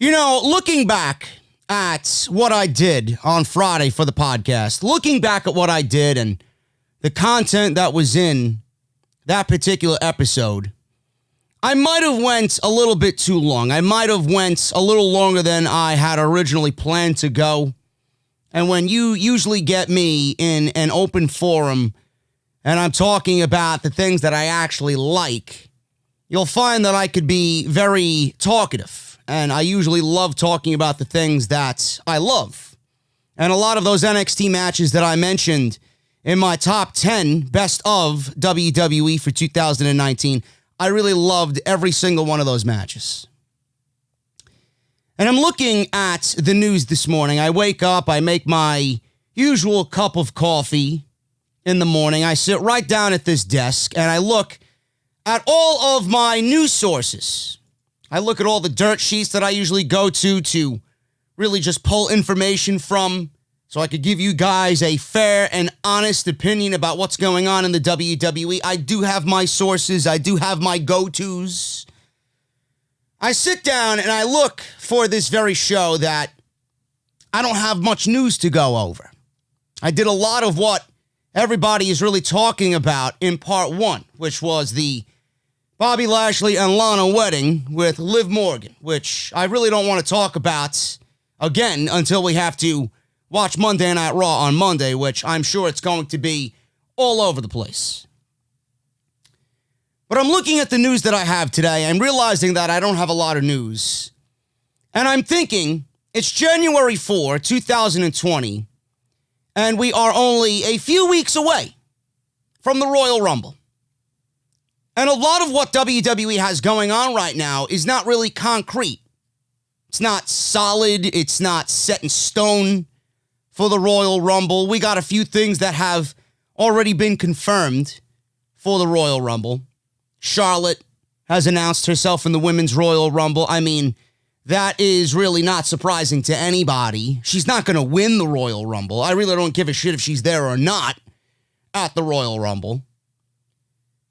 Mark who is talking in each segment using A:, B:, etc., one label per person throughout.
A: Looking back at what I did on Friday for the podcast, looking back at what I did and the content that was in that particular episode, I might have went a little bit too long. I might have went a little longer than I had originally planned to go. And when you usually get me in an open forum and I'm talking about the things that I actually like, you'll find that I could be very talkative. And I usually love talking about the things that I love. And a lot of those NXT matches that I mentioned in my top 10 best of WWE for 2019, I really loved every single one of those matches. And I'm looking at the news this morning. I wake up, I make my usual cup of coffee in the morning. I sit right down at this desk and I look at all of my news sources. I look at all the dirt sheets that I usually go to really just pull information from so I could give you guys a fair and honest opinion about what's going on in the WWE. I do have my sources. I do have my go-tos. I sit down and I look for this very show that I don't have much news to go over. I did a lot of what everybody is really talking about in part one, which was the Bobby Lashley and Lana wedding with Liv Morgan, which I really don't want to talk about again until we have to watch Monday Night Raw on Monday, which I'm sure it's going to be all over the place. But I'm looking at the news that I have today and realizing that I don't have a lot of news. And I'm thinking it's January 4, 2020, and we are only a few weeks away from the Royal Rumble. And a lot of what WWE has going on right now is not really concrete. It's not solid. It's not set in stone for the Royal Rumble. We got a few things that have already been confirmed for the Royal Rumble. Charlotte has announced herself in the Women's Royal Rumble. I mean, that is really not surprising to anybody. She's not going to win the Royal Rumble. I really don't give a shit if she's there or not at the Royal Rumble.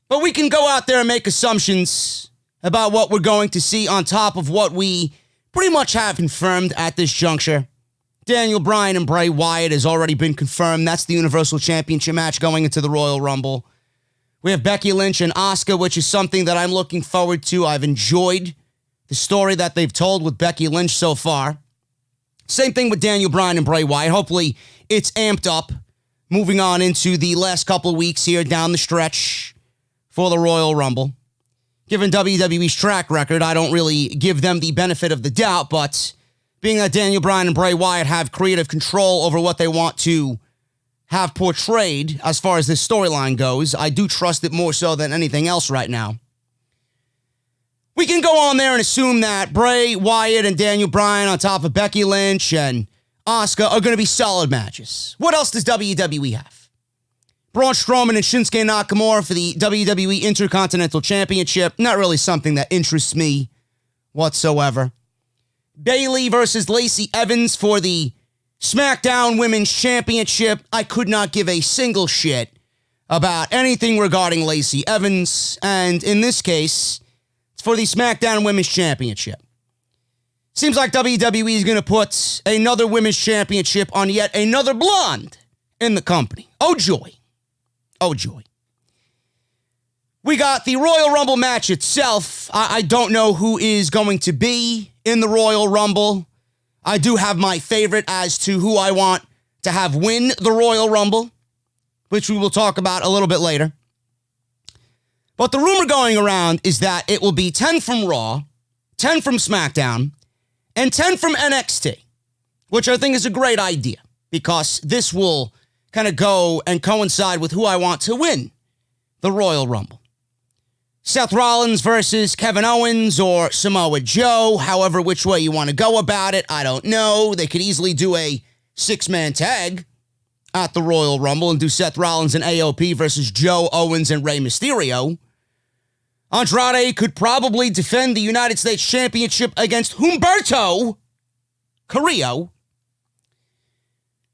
A: But we can go out there and make assumptions about what we're going to see on top of what we pretty much have confirmed at this juncture. Daniel Bryan and Bray Wyatt has already been confirmed. That's the Universal Championship match going into the Royal Rumble. We have Becky Lynch and Asuka, which is something that I'm looking forward to. I've enjoyed the story that they've told with Becky Lynch so far. Same thing with Daniel Bryan and Bray Wyatt. Hopefully it's amped up moving on into the last couple of weeks here down the stretch for the Royal Rumble. Given WWE's track record, I don't really give them the benefit of the doubt, but being that Daniel Bryan and Bray Wyatt have creative control over what they want to have portrayed as far as this storyline goes, I do trust it more so than anything else right now. We can go on there and assume that Bray Wyatt and Daniel Bryan on top of Becky Lynch and Asuka are going to be solid matches. What else does WWE have? Braun Strowman and Shinsuke Nakamura for the WWE Intercontinental Championship. Not really something that interests me whatsoever. Bayley versus Lacey Evans for the SmackDown Women's Championship. I could not give a single shit about anything regarding Lacey Evans. And in this case, it's for the SmackDown Women's Championship. Seems like WWE is going to put another Women's Championship on yet another blonde in the company. Oh, joy. Oh, joy. We got the Royal Rumble match itself. I don't know who is going to be in the Royal Rumble. I do have my favorite as to who I want to have win the Royal Rumble, which we will talk about a little bit later. But the rumor going around is that it will be 10 from Raw, 10 from SmackDown, and 10 from NXT, which I think is a great idea because this will kind of go and coincide with who I want to win the Royal Rumble. Seth Rollins versus Kevin Owens or Samoa Joe, however which way you want to go about it, I don't know. They could easily do a 6-man tag at the Royal Rumble and do Seth Rollins and AOP versus Joe Owens and Rey Mysterio. Andrade could probably defend the United States Championship against Humberto Carrillo.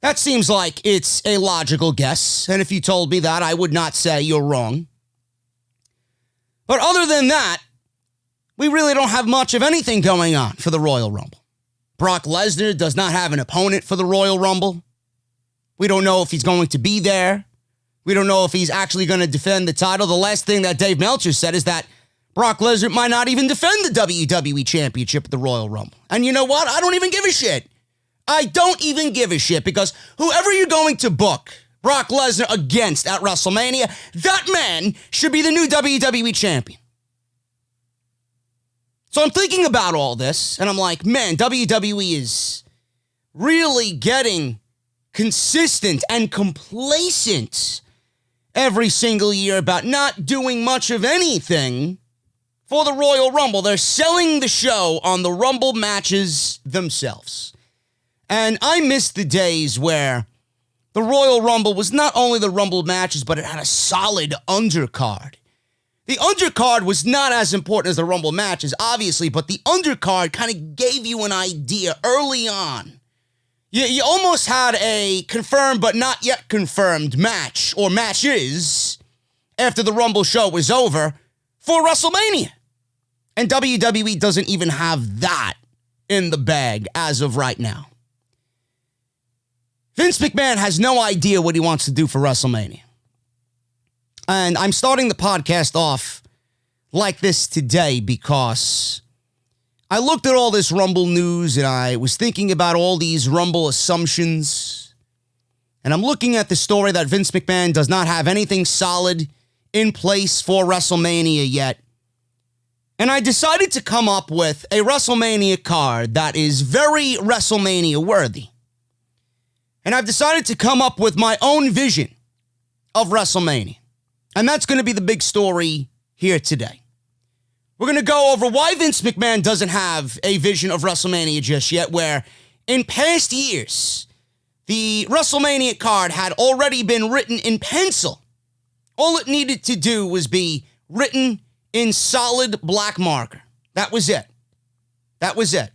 A: That seems like it's a logical guess, and if you told me that, I would not say you're wrong. But other than that, we really don't have much of anything going on for the Royal Rumble. Brock Lesnar does not have an opponent for the Royal Rumble. We don't know if he's going to be there. We don't know if he's actually going to defend the title. The last thing that Dave Meltzer said is that Brock Lesnar might not even defend the WWE Championship at the Royal Rumble. And you know what? I don't even give a shit. I don't even give a shit, because whoever you're going to book Brock Lesnar against at WrestleMania, that man should be the new WWE champion. So I'm thinking about all this, and I'm like, man, WWE is really getting consistent and complacent every single year about not doing much of anything for the Royal Rumble. They're selling the show on the Rumble matches themselves. And I miss the days where the Royal Rumble was not only the Rumble matches, but it had a solid undercard. The undercard was not as important as the Rumble matches, obviously, but the undercard kind of gave you an idea early on. You almost had a confirmed but not yet confirmed match, or matches, after the Rumble show was over for WrestleMania. And WWE doesn't even have that in the bag as of right now. Vince McMahon has no idea what he wants to do for WrestleMania. And I'm starting the podcast off like this today because I looked at all this Rumble news and I was thinking about all these Rumble assumptions. And I'm looking at the story that Vince McMahon does not have anything solid in place for WrestleMania yet. And I decided to come up with a WrestleMania card that is very WrestleMania worthy. And I've decided to come up with my own vision of WrestleMania. And that's going to be the big story here today. We're going to go over why Vince McMahon doesn't have a vision of WrestleMania just yet, where in past years, the WrestleMania card had already been written in pencil. All it needed to do was be written in solid black marker. That was it. That was it.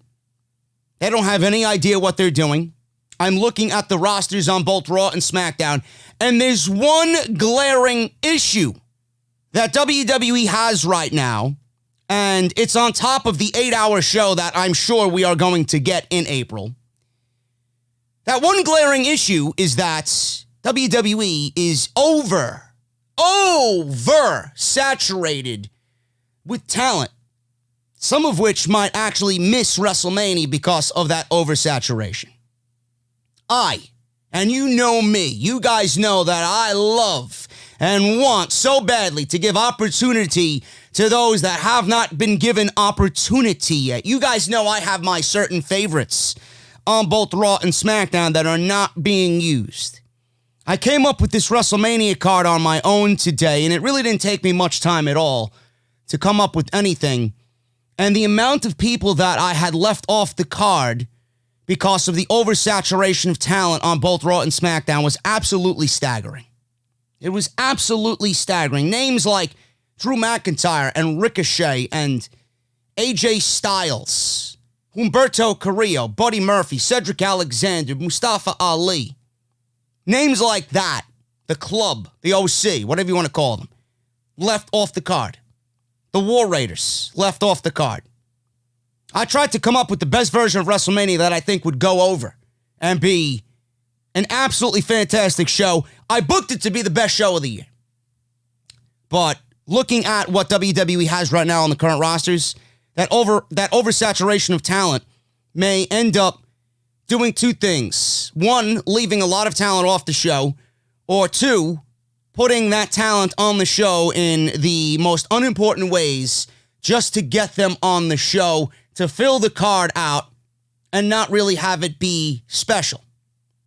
A: They don't have any idea what they're doing. I'm looking at the rosters on both Raw and SmackDown, and there's one glaring issue that WWE has right now, and it's on top of the 8-hour show that I'm sure we are going to get in April. That one glaring issue is that WWE is over-saturated with talent, some of which might actually miss WrestleMania because of that oversaturation. And you know me, you guys know that I love and want so badly to give opportunity to those that have not been given opportunity yet. You guys know I have my certain favorites on both Raw and SmackDown that are not being used. I came up with this WrestleMania card on my own today, and it really didn't take me much time at all to come up with anything. And the amount of people that I had left off the card because of the oversaturation of talent on both Raw and SmackDown was absolutely staggering. It was absolutely staggering. Names like Drew McIntyre and Ricochet and AJ Styles, Humberto Carrillo, Buddy Murphy, Cedric Alexander, Mustafa Ali. Names like that, the Club, the OC, whatever you want to call them, left off the card. The War Raiders left off the card. I tried to come up with the best version of WrestleMania that I think would go over and be an absolutely fantastic show. I booked it to be the best show of the year. But looking at what WWE has right now on the current rosters, that oversaturation of talent may end up doing two things. One, leaving a lot of talent off the show, or two, putting that talent on the show in the most unimportant ways just to get them on the show, to fill the card out and not really have it be special,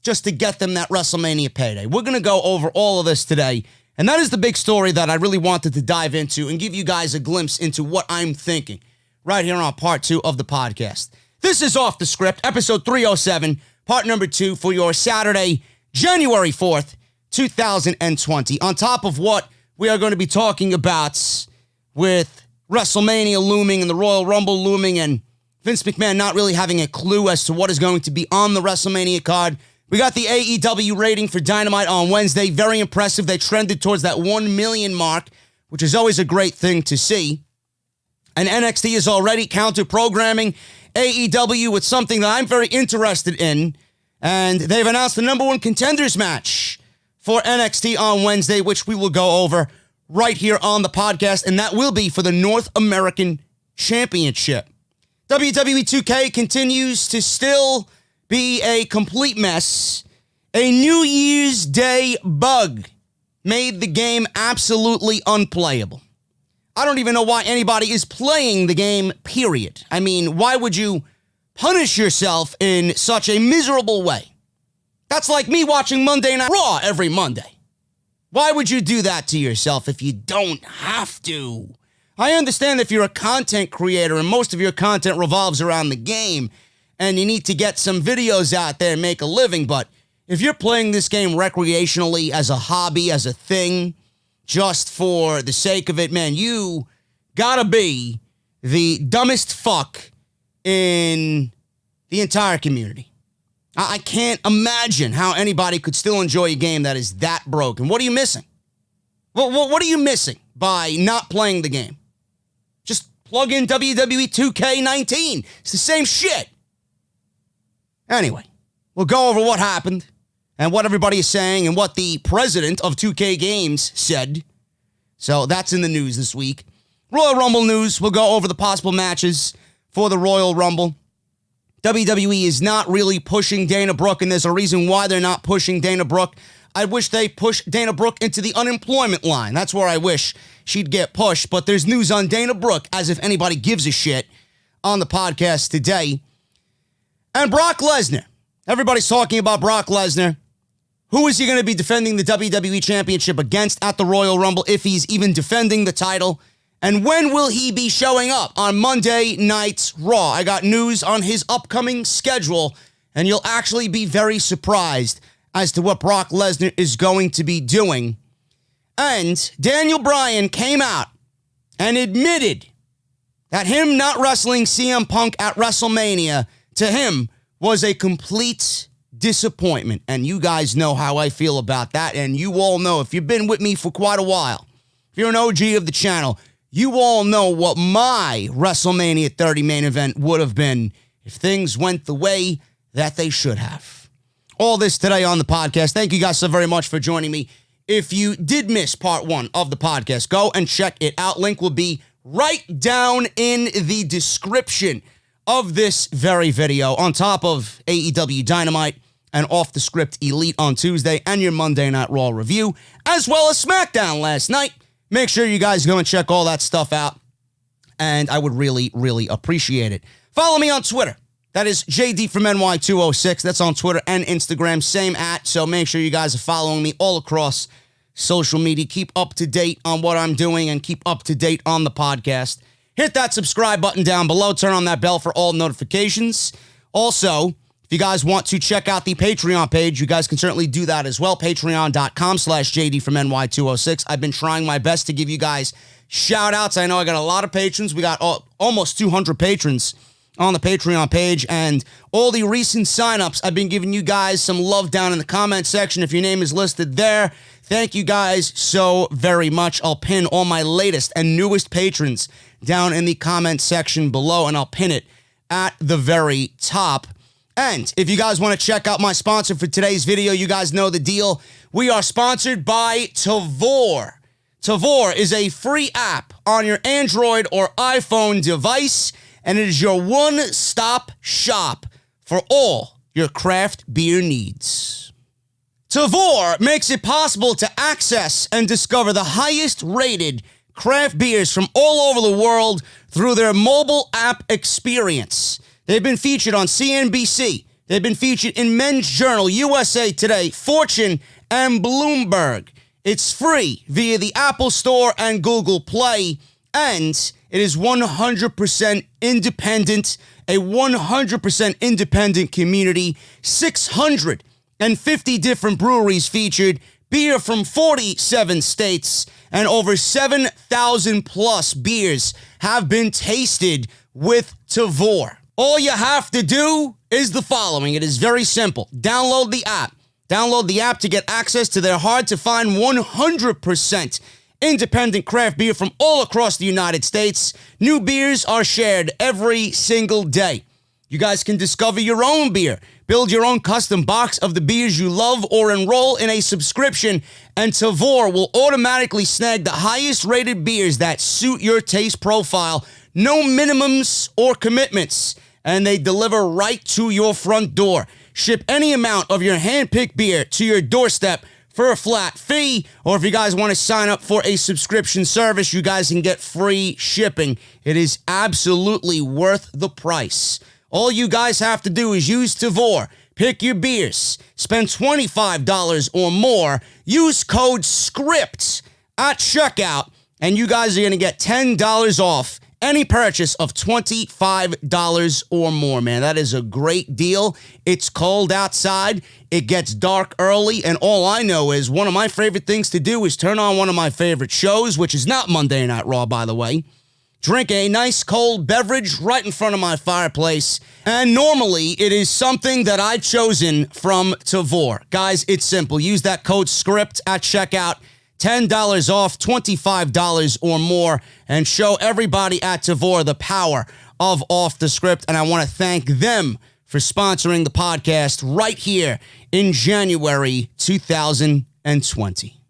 A: just to get them that WrestleMania payday. We're going to go over all of this today, and that is the big story that I really wanted to dive into and give you guys a glimpse into what I'm thinking right here on part 2 of the podcast. This is Off the Script, episode 307, part number 2 for your Saturday, January 4th, 2020. On top of what we are going to be talking about with WrestleMania looming and the Royal Rumble looming and Vince McMahon not really having a clue as to what is going to be on the WrestleMania card. We got the AEW rating for Dynamite on Wednesday. Very impressive. They trended towards that 1 million mark, which is always a great thing to see. And NXT is already counter-programming AEW with something that I'm very interested in. And they've announced the number one contenders match for NXT on Wednesday, which we will go over right here on the podcast. And that will be for the North American Championship. WWE 2K continues to still be a complete mess. A New Year's Day bug made the game absolutely unplayable. I don't even know why anybody is playing the game, period. I mean, why would you punish yourself in such a miserable way? That's like me watching Monday Night Raw every Monday. Why would you do that to yourself if you don't have to? I understand if you're a content creator and most of your content revolves around the game and you need to get some videos out there and make a living, but if you're playing this game recreationally as a hobby, as a thing, just for the sake of it, man, you gotta be the dumbest fuck in the entire community. I can't imagine how anybody could still enjoy a game that is that broken. What are you missing? What are you missing by not playing the game? Just plug in WWE 2K19. It's the same shit. Anyway, we'll go over what happened and what everybody is saying and what the president of 2K Games said. So that's in the news this week. Royal Rumble news. We'll go over the possible matches for the Royal Rumble. WWE is not really pushing Dana Brooke, and there's a reason why they're not pushing Dana Brooke. I wish they pushed Dana Brooke into the unemployment line. That's where I wish she'd get pushed. But there's news on Dana Brooke, as if anybody gives a shit, on the podcast today. And Brock Lesnar. Everybody's talking about Brock Lesnar. Who is he going to be defending the WWE Championship against at the Royal Rumble, if he's even defending the title? And when will he be showing up on Monday Night's Raw? I got news on his upcoming schedule, and you'll actually be very surprised as to what Brock Lesnar is going to be doing. And Daniel Bryan came out and admitted that him not wrestling CM Punk at WrestleMania, to him, was a complete disappointment. And you guys know how I feel about that, and you all know, if you've been with me for quite a while, if you're an OG of the channel, you all know what my WrestleMania 30 main event would have been if things went the way that they should have. All this today on the podcast. Thank you guys so very much for joining me. If you did miss part one of the podcast, go and check it out. Link will be right down in the description of this very video, on top of AEW Dynamite and Off the Script Elite on Tuesday and your Monday Night Raw review, as well as SmackDown last night. Make sure you guys go and check all that stuff out, and I would really, really appreciate it. Follow me on Twitter. That is JD from NY206. That's on Twitter and Instagram, same @. So make sure you guys are following me all across social media. Keep up to date on what I'm doing and keep up to date on the podcast. Hit that subscribe button down below. Turn on that bell for all notifications. Also, if you guys want to check out the Patreon page, you guys can certainly do that as well. Patreon.com/JD from NY206. I've been trying my best to give you guys shout outs. I know I got a lot of patrons. We got almost 200 patrons on the Patreon page, and all the recent signups, I've been giving you guys some love down in the comment section. If your name is listed there, thank you guys so very much. I'll pin all my latest and newest patrons down in the comment section below, and I'll pin it at the very top. And if you guys want to check out my sponsor for today's video, you guys know the deal. We are sponsored by Tavor. Tavor is a free app on your Android or iPhone device, and it is your one-stop shop for all your craft beer needs. Tavor makes it possible to access and discover the highest-rated craft beers from all over the world through their mobile app experience. They've been featured on CNBC. They've been featured in Men's Journal, USA Today, Fortune, and Bloomberg. It's free via the Apple Store and Google Play, and it is 100% independent, a 100% independent community, 650 different breweries featured, beer from 47 states, and over 7,000 plus beers have been tasted with Tavor. All you have to do is the following. It is very simple. Download the app. Download the app to get access to their hard-to-find 100% independent craft beer from all across the United States. New beers are shared every single day. You guys can discover your own beer, build your own custom box of the beers you love, or enroll in a subscription, and Tavour will automatically snag the highest rated beers that suit your taste profile. No minimums or commitments, and they deliver right to your front door. Ship any amount of your hand-picked beer to your doorstep for a flat fee, or if you guys want to sign up for a subscription service, you guys can get free shipping. It is absolutely worth the price. All you guys have to do is use Tavour, pick your beers, spend $25 or more, use code SCRIPT at checkout, and you guys are going to get $10 off any purchase of $25 or more, man. That is a great deal. It's cold outside. It gets dark early, and all I know is one of my favorite things to do is turn on one of my favorite shows, which is not Monday Night Raw, by the way. Drink a nice cold beverage right in front of my fireplace. And normally, it is something that I've chosen from Tavour. Guys, it's simple. Use that code SCRIPT at checkout. $10 off, $25 or more. And show everybody at Tavour the power of Off the Script. And I want to thank them for sponsoring the podcast right here in January 2020.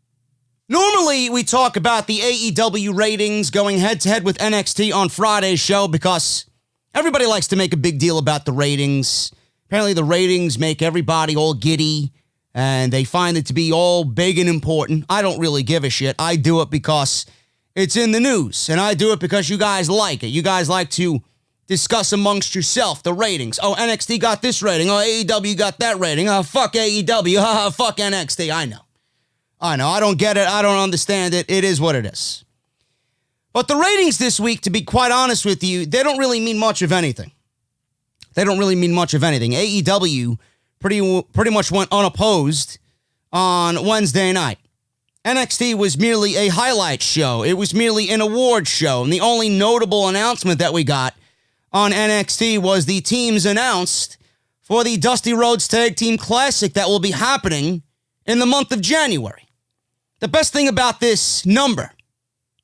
A: Normally, we talk about the AEW ratings going head-to-head with NXT on Friday's show because everybody likes to make a big deal about the ratings. Apparently, the ratings make everybody all giddy, and they find it to be all big and important. I don't really give a shit. I do it because it's in the news, and I do it because you guys like it. You guys like to discuss amongst yourself the ratings. Oh, NXT got this rating. Oh, AEW got that rating. Oh, fuck AEW. Fuck NXT. I know. I don't get it. I don't understand it. It is what it is. But the ratings this week, to be quite honest with you, they don't really mean much of anything. AEW pretty much went unopposed on Wednesday night. NXT was merely a highlight show. It was merely an award show. And the only notable announcement that we got on NXT was the teams announced for the Dusty Rhodes Tag Team Classic that will be happening in the month of January. The best thing about this number,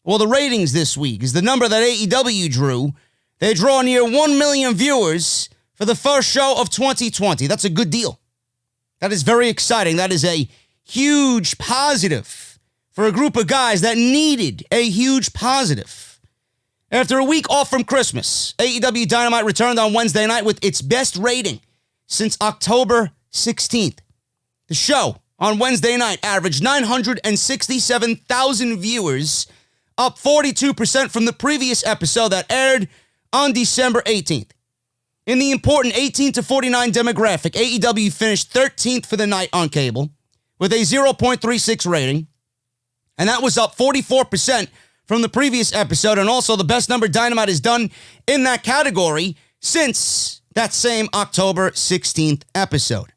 A: well, the ratings this week, is the number that AEW drew. They draw near 1 million viewers for the first show of 2020. That's a good deal. That is very exciting. That is a huge positive for a group of guys that needed a huge positive. After a week off from Christmas, AEW Dynamite returned on Wednesday night with its best rating since October 16th. The show on Wednesday night averaged 967,000 viewers, up 42% from the previous episode that aired on December 18th. In the important 18 to 49 demographic, AEW finished 13th for the night on cable with a 0.36 rating, and that was up 44% from the previous episode, and also the best number Dynamite has done in that category since that same October 16th episode.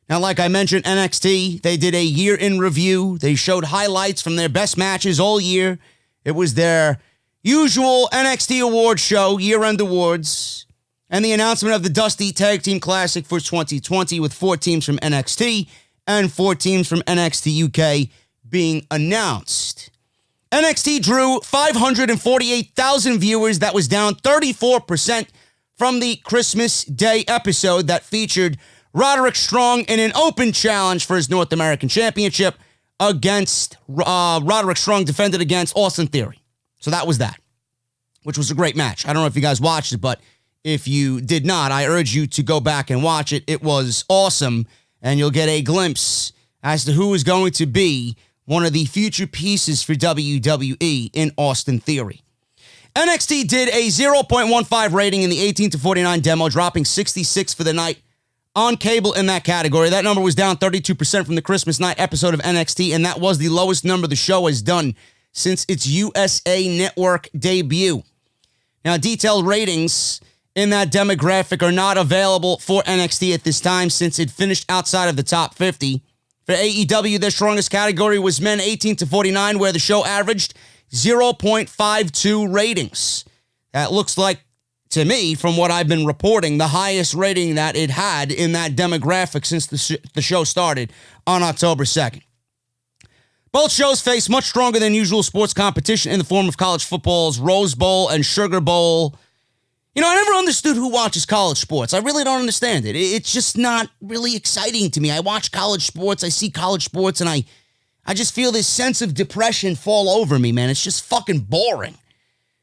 A: Now, like I mentioned, NXT, they did a year in review. They showed highlights from their best matches all year. It was their usual NXT award show, year-end awards, and the announcement of the Dusty Tag Team Classic for 2020 with 4 teams from NXT and 4 teams from NXT UK being announced. NXT drew 548,000 viewers. That was down 34% from the Christmas Day episode that featured Roderick Strong in an open challenge for his North American Championship against Roderick Strong defended against Austin Theory. So that was that, which was a great match. I don't know if you guys watched it, but if you did not, I urge you to go back and watch it. It was awesome, and you'll get a glimpse as to who is going to be one of the future pieces for WWE in Austin Theory. NXT did a 0.15 rating in the 18 to 49 demo, dropping 66 for the night on cable in that category. That number was down 32% from the Christmas night episode of NXT, and that was the lowest number the show has done since its USA Network debut. Now, detailed ratings in that demographic are not available for NXT at this time since it finished outside of the top 50. For AEW, their strongest category was men 18 to 49, where the show averaged 0.52 ratings. That looks like, to me, from what I've been reporting, the highest rating that it had in that demographic since the show started on October 2nd. Both shows face much stronger than usual sports competition in the form of college football's Rose Bowl and Sugar Bowl. I never understood who watches college sports. I really don't understand it. It's just not really exciting to me. I watch college sports, I see college sports, and I just feel this sense of depression fall over me, man. It's just fucking boring.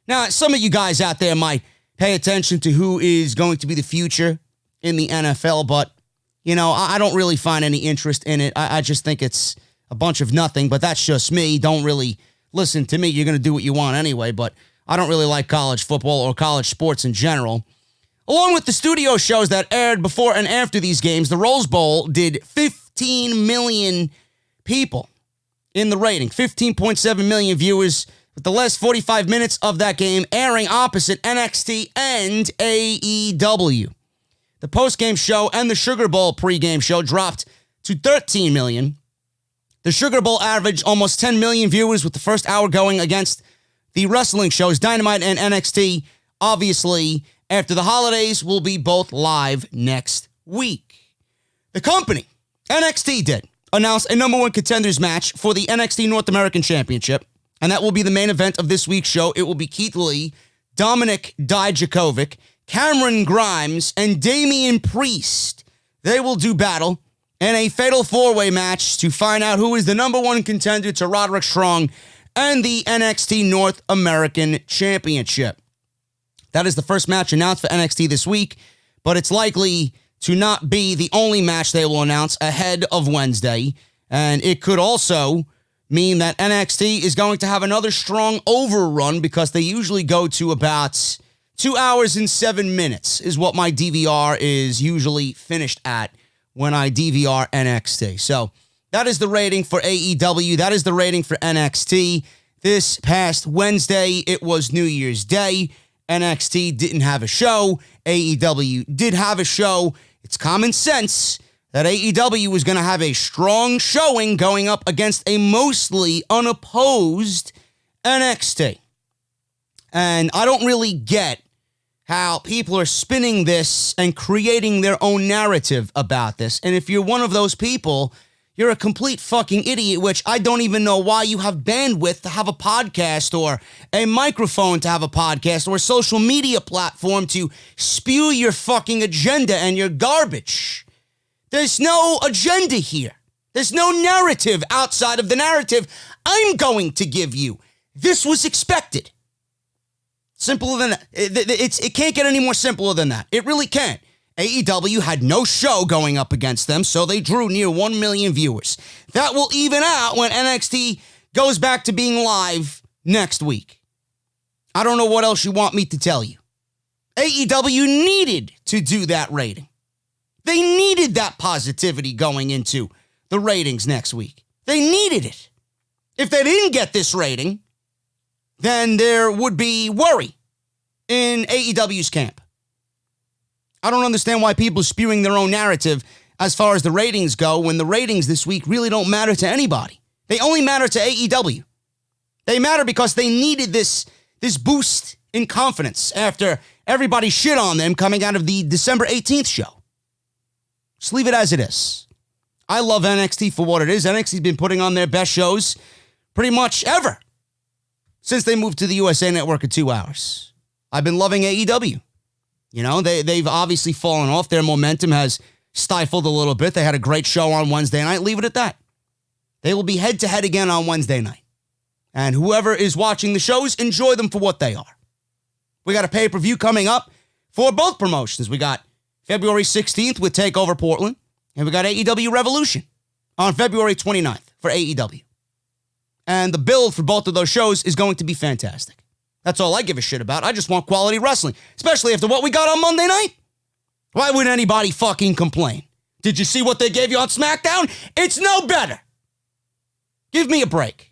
A: Now, some of you guys out there might pay attention to who is going to be the future in the NFL, but, I don't really find any interest in it. I just think it's a bunch of nothing, but that's just me. Don't really listen to me. You're going to do what you want anyway, but I don't really like college football or college sports in general. Along with the studio shows that aired before and after these games, the Rose Bowl did 15 million people in the rating. 15.7 million viewers, with the last 45 minutes of that game airing opposite NXT and AEW. The post-game show and the Sugar Bowl pregame show dropped to 13 million. The Sugar Bowl averaged almost 10 million viewers, with the first hour going against the wrestling shows Dynamite and NXT. Obviously, after the holidays, will be both live next week. The company, NXT, did announce a number one contenders match for the NXT North American Championship, and that will be the main event of this week's show. It will be Keith Lee, Dominic Dijakovic, Cameron Grimes, and Damian Priest. They will do battle in a fatal four-way match to find out who is the number one contender to Roderick Strong and the NXT North American Championship. That is the first match announced for NXT this week, but it's likely to not be the only match they will announce ahead of Wednesday, and it could also mean that NXT is going to have another strong overrun, because they usually go to about 2 hours and 7 minutes is what my DVR is usually finished at when I DVR NXT. So that is the rating for AEW. That is the rating for NXT. This past Wednesday, it was New Year's Day. NXT didn't have a show. AEW did have a show. It's common sense that AEW was going to have a strong showing going up against a mostly unopposed NXT. And I don't really get how people are spinning this and creating their own narrative about this. And if you're one of those people, you're a complete fucking idiot, which I don't even know why you have bandwidth to have a podcast, or a microphone to have a podcast, or a social media platform to spew your fucking agenda and your garbage. There's no agenda here. There's no narrative outside of the narrative I'm going to give you. This was expected. Simpler than that. It can't get any more simpler than that. It really can't. AEW had no show going up against them, so they drew near 1 million viewers. That will even out when NXT goes back to being live next week. I don't know what else you want me to tell you. AEW needed to do that rating. They needed that positivity going into the ratings next week. They needed it. If they didn't get this rating, then there would be worry in AEW's camp. I don't understand why people are spewing their own narrative as far as the ratings go, when the ratings this week really don't matter to anybody. They only matter to AEW. They matter because they needed this boost in confidence after everybody shit on them coming out of the December 18th show. Just leave it as it is. I love NXT for what it is. NXT's been putting on their best shows pretty much ever since they moved to the USA Network in 2 hours. I've been loving AEW. They've obviously fallen off. Their momentum has stifled a little bit. They had a great show on Wednesday night. Leave it at that. They will be head-to-head again on Wednesday night. And whoever is watching the shows, enjoy them for what they are. We got a pay-per-view coming up for both promotions. We got February 16th with TakeOver Portland, and we got AEW Revolution on February 29th for AEW. And the build for both of those shows is going to be fantastic. That's all I give a shit about. I just want quality wrestling, especially after what we got on Monday night. Why would anybody fucking complain? Did you see what they gave you on SmackDown? It's no better. Give me a break.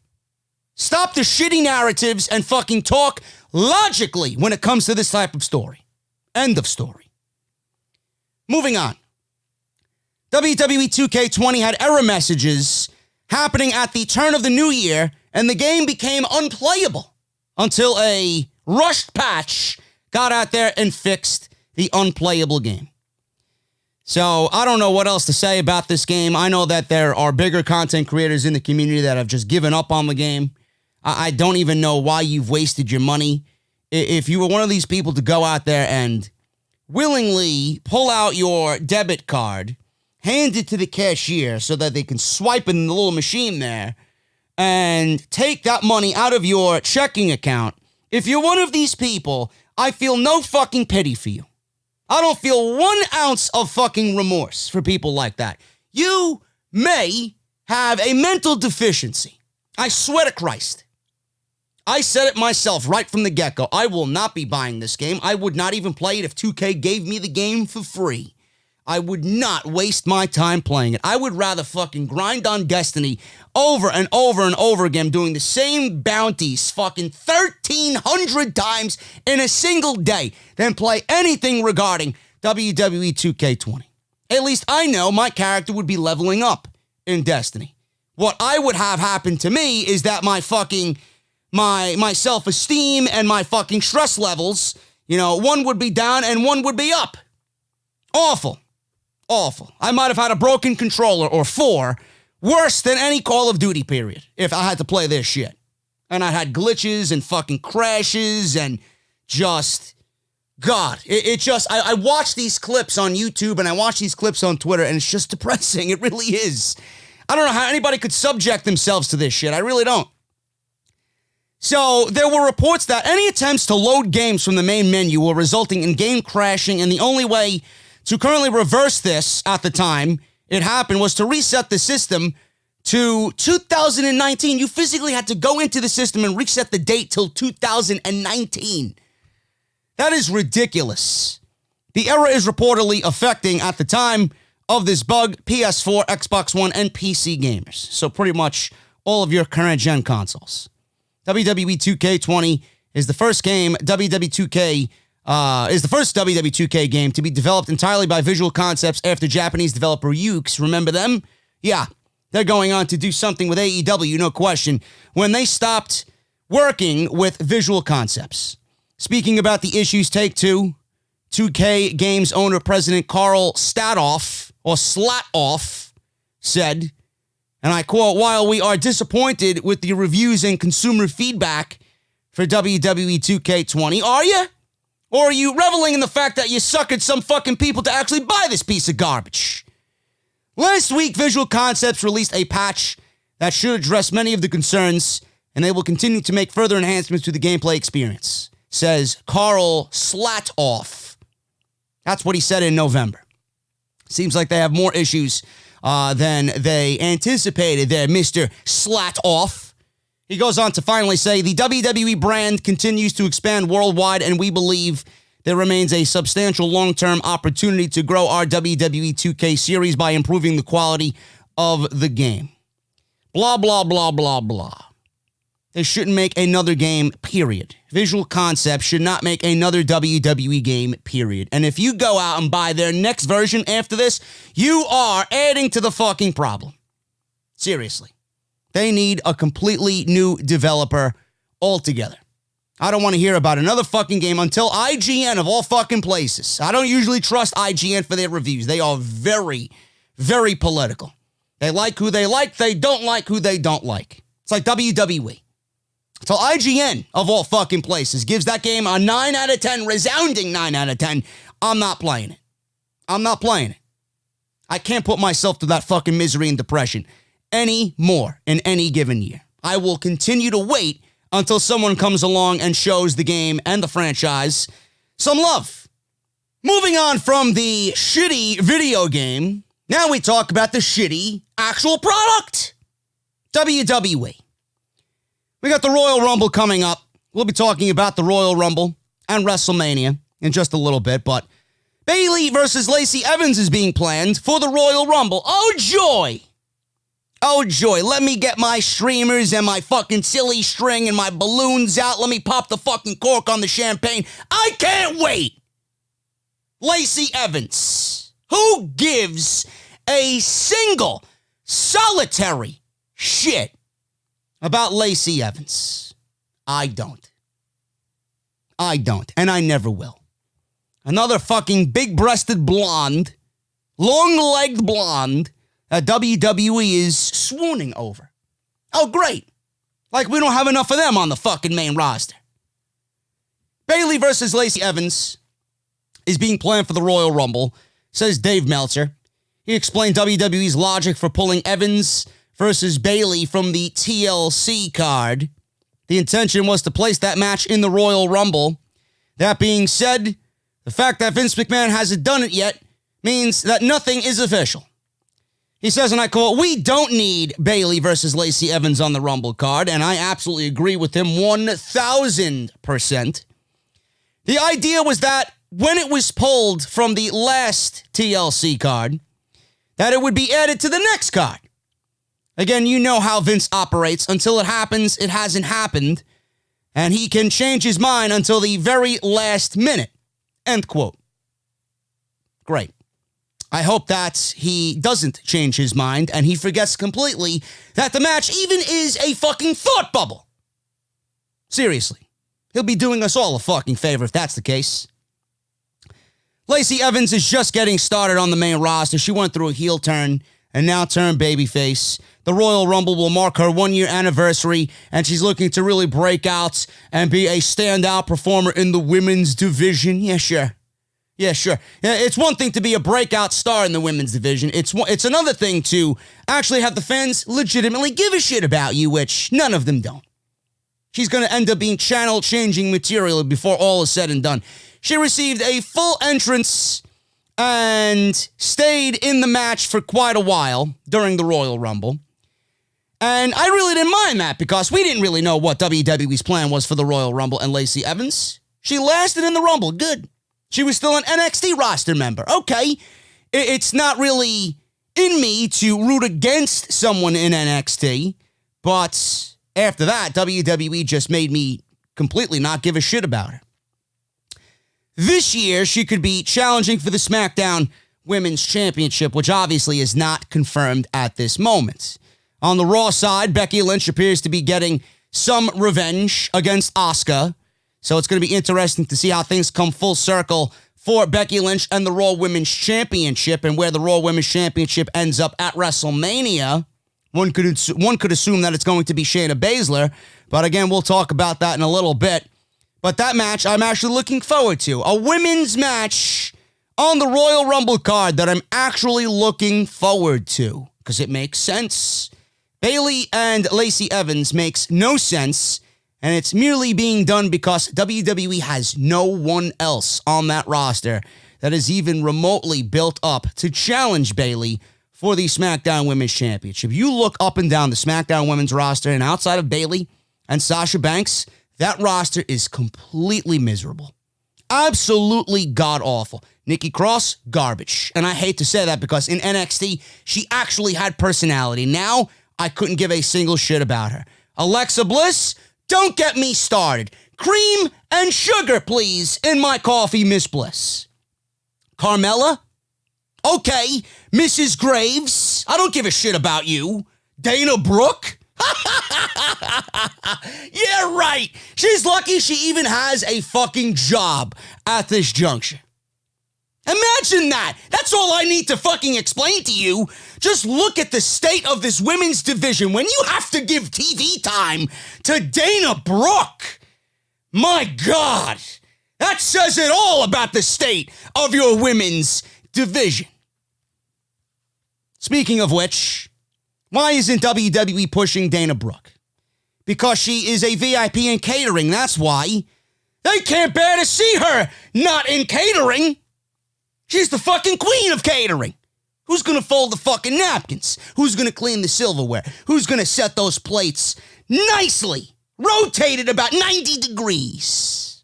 A: Stop the shitty narratives and fucking talk logically when it comes to this type of story. End of story. Moving on. WWE 2K20 had error messages happening at the turn of the new year, and the game became unplayable until a rushed patch got out there and fixed the unplayable game. So I don't know what else to say about this game. I know that there are bigger content creators in the community that have just given up on the game. I don't even know why you've wasted your money if you were one of these people to go out there and willingly pull out your debit card, hand it to the cashier so that they can swipe in the little machine there, and take that money out of your checking account, if you're one of these people, I feel no fucking pity for you. I don't feel 1 ounce of fucking remorse for people like that. You may have a mental deficiency. I swear to Christ. I said it myself right from the get-go. I will not be buying this game. I would not even play it if 2K gave me the game for free. I would not waste my time playing it. I would rather fucking grind on Destiny over and over and over again, doing the same bounties fucking 1,300 times in a single day than play anything regarding WWE 2K20. At least I know my character would be leveling up in Destiny. What I would have happen to me is that my fucking my self-esteem and my fucking stress levels, one would be down and one would be up. Awful. I might have had a broken controller or 4, worse than any Call of Duty period, if I had to play this shit. And I had glitches and fucking crashes and just, God, I watch these clips on YouTube and I watch these clips on Twitter and it's just depressing. It really is. I don't know how anybody could subject themselves to this shit. I really don't. So there were reports that any attempts to load games from the main menu were resulting in game crashing, and the only way to currently reverse this at the time it happened was to reset the system to 2019. You physically had to go into the system and reset the date till 2019. That is ridiculous. The error is reportedly affecting, at the time of this bug, PS4, Xbox One, and PC gamers. So pretty much all of your current gen consoles. WWE 2K20 is the first game is the first WWE 2K game to be developed entirely by Visual Concepts after Japanese developer Yuke's. Remember them? Yeah, they're going on to do something with AEW, no question, when they stopped working with Visual Concepts. Speaking about the issues, Take-Two, 2K Games owner President Carl Slatoff said, and I quote, "While we are disappointed with the reviews and consumer feedback for WWE 2K20, are you? Or are you reveling in the fact that you suckered some fucking people to actually buy this piece of garbage?" Last week, Visual Concepts released a patch that should address many of the concerns, and they will continue to make further enhancements to the gameplay experience, says Carl Slatoff. That's what he said in November. Seems like they have more issues than they anticipated there, Mr. Slatoff. He goes on to finally say, "The WWE brand continues to expand worldwide, and we believe there remains a substantial long-term opportunity to grow our WWE 2K series by improving the quality of the game." Blah, blah, blah, blah, blah. They shouldn't make another game, period. Visual Concepts should not make another WWE game, period. And if you go out and buy their next version after this, you are adding to the fucking problem. Seriously. They need a completely new developer altogether. I don't want to hear about another fucking game until IGN, of all fucking places. I don't usually trust IGN for their reviews. They are very, very political. They like who they like. They don't like who they don't like. It's like WWE. So IGN, of all fucking places, gives that game a 9 out of 10, resounding 9 out of 10. I'm not playing it. I'm not playing it. I can't put myself through that fucking misery and depression any more in any given year. I will continue to wait until someone comes along and shows the game and the franchise some love. Moving on from the shitty video game, now we talk about the shitty actual product. WWE. We got the Royal Rumble coming up. We'll be talking about the Royal Rumble and WrestleMania in just a little bit, but Bayley versus Lacey Evans is being planned for the Royal Rumble. Oh, joy! Oh, joy. Let me get my streamers and my fucking silly string and my balloons out. Let me pop the fucking cork on the champagne. I can't wait! Lacey Evans. Who gives a single, solitary shit about Lacey Evans? I don't. And I never will. Another fucking big-breasted blonde, long-legged blonde that WWE is swooning over. Oh, great. Like we don't have enough of them on the fucking main roster. Bayley versus Lacey Evans is being planned for the Royal Rumble, says Dave Meltzer. He explained WWE's logic for pulling Evans versus Bayley from the TLC card. The intention was to place that match in the Royal Rumble. That being said, the fact that Vince McMahon hasn't done it yet means that nothing is official. He says, and I quote, "We don't need Bayley versus Lacey Evans on the Rumble card," and I absolutely agree with him 1,000%. The idea was that when it was pulled from the last TLC card, that it would be added to the next card. Again, you know how Vince operates. Until it happens, it hasn't happened. And he can change his mind until the very last minute. End quote. Great. I hope that he doesn't change his mind and he forgets completely that the match even is a fucking thought bubble. Seriously. He'll be doing us all a fucking favor if that's the case. Lacey Evans is just getting started on the main roster. She went through a heel turn and now turned babyface. The Royal Rumble will mark her 1-year anniversary, and she's looking to really break out and be a standout performer in the women's division. Yeah, sure. Yeah, it's one thing to be a breakout star in the women's division. It's another thing to actually have the fans legitimately give a shit about you, which none of them don't. She's going to end up being channel-changing material before all is said and done. She received a full entrance and stayed in the match for quite a while during the Royal Rumble. And I really didn't mind that because we didn't really know what WWE's plan was for the Royal Rumble and Lacey Evans. She lasted in the Rumble. Good. She was still an NXT roster member. Okay. It's not really in me to root against someone in NXT, but after that, WWE just made me completely not give a shit about her. This year, she could be challenging for the SmackDown Women's Championship, which obviously is not confirmed at this moment. On the Raw side, Becky Lynch appears to be getting some revenge against Asuka. So it's going to be interesting to see how things come full circle for Becky Lynch and the Raw Women's Championship and where the Raw Women's Championship ends up at WrestleMania. One could assume that it's going to be Shayna Baszler. But again, we'll talk about that in a little bit. But that match, I'm actually looking forward to. A women's match on the Royal Rumble card that I'm actually looking forward to. Because it makes sense. Bayley and Lacey Evans makes no sense, and it's merely being done because WWE has no one else on that roster that is even remotely built up to challenge Bayley for the SmackDown Women's Championship. You look up and down the SmackDown Women's roster, and outside of Bayley and Sasha Banks, that roster is completely miserable. Absolutely god-awful. Nikki Cross, garbage. And I hate to say that because in NXT, she actually had personality. Now, I couldn't give a single shit about her. Alexa Bliss, don't get me started. Cream and sugar, please, in my coffee, Miss Bliss. Carmella? Okay. Mrs. Graves? I don't give a shit about you. Dana Brooke? Yeah, right. She's lucky she even has a fucking job at this juncture. Imagine that. That's all I need to fucking explain to you. Just look at the state of this women's division when you have to give TV time to Dana Brooke. My God. That says it all about the state of your women's division. Speaking of which, why isn't WWE pushing Dana Brooke? Because she is a VIP in catering, that's why. They can't bear to see her not in catering. She's the fucking queen of catering. Who's going to fold the fucking napkins? Who's going to clean the silverware? Who's going to set those plates nicely, rotated about 90 degrees?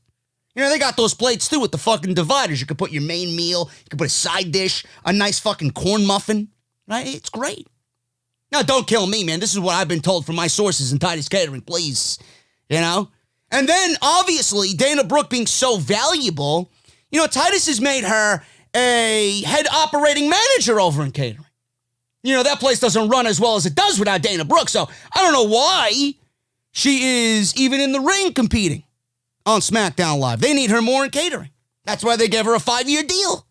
A: You know, they got those plates too with the fucking dividers. You could put your main meal, you could put a side dish, a nice fucking corn muffin, right? It's great. Now, don't kill me, man. This is what I've been told from my sources in Titus Catering, please. You know? And then, obviously, Dana Brooke being so valuable, you know, Titus has made her a head operating manager over in catering. You know, that place doesn't run as well as it does without Dana Brooke, so I don't know why she is even in the ring competing on SmackDown Live. They need her more in catering. That's why they gave her a 5-year deal.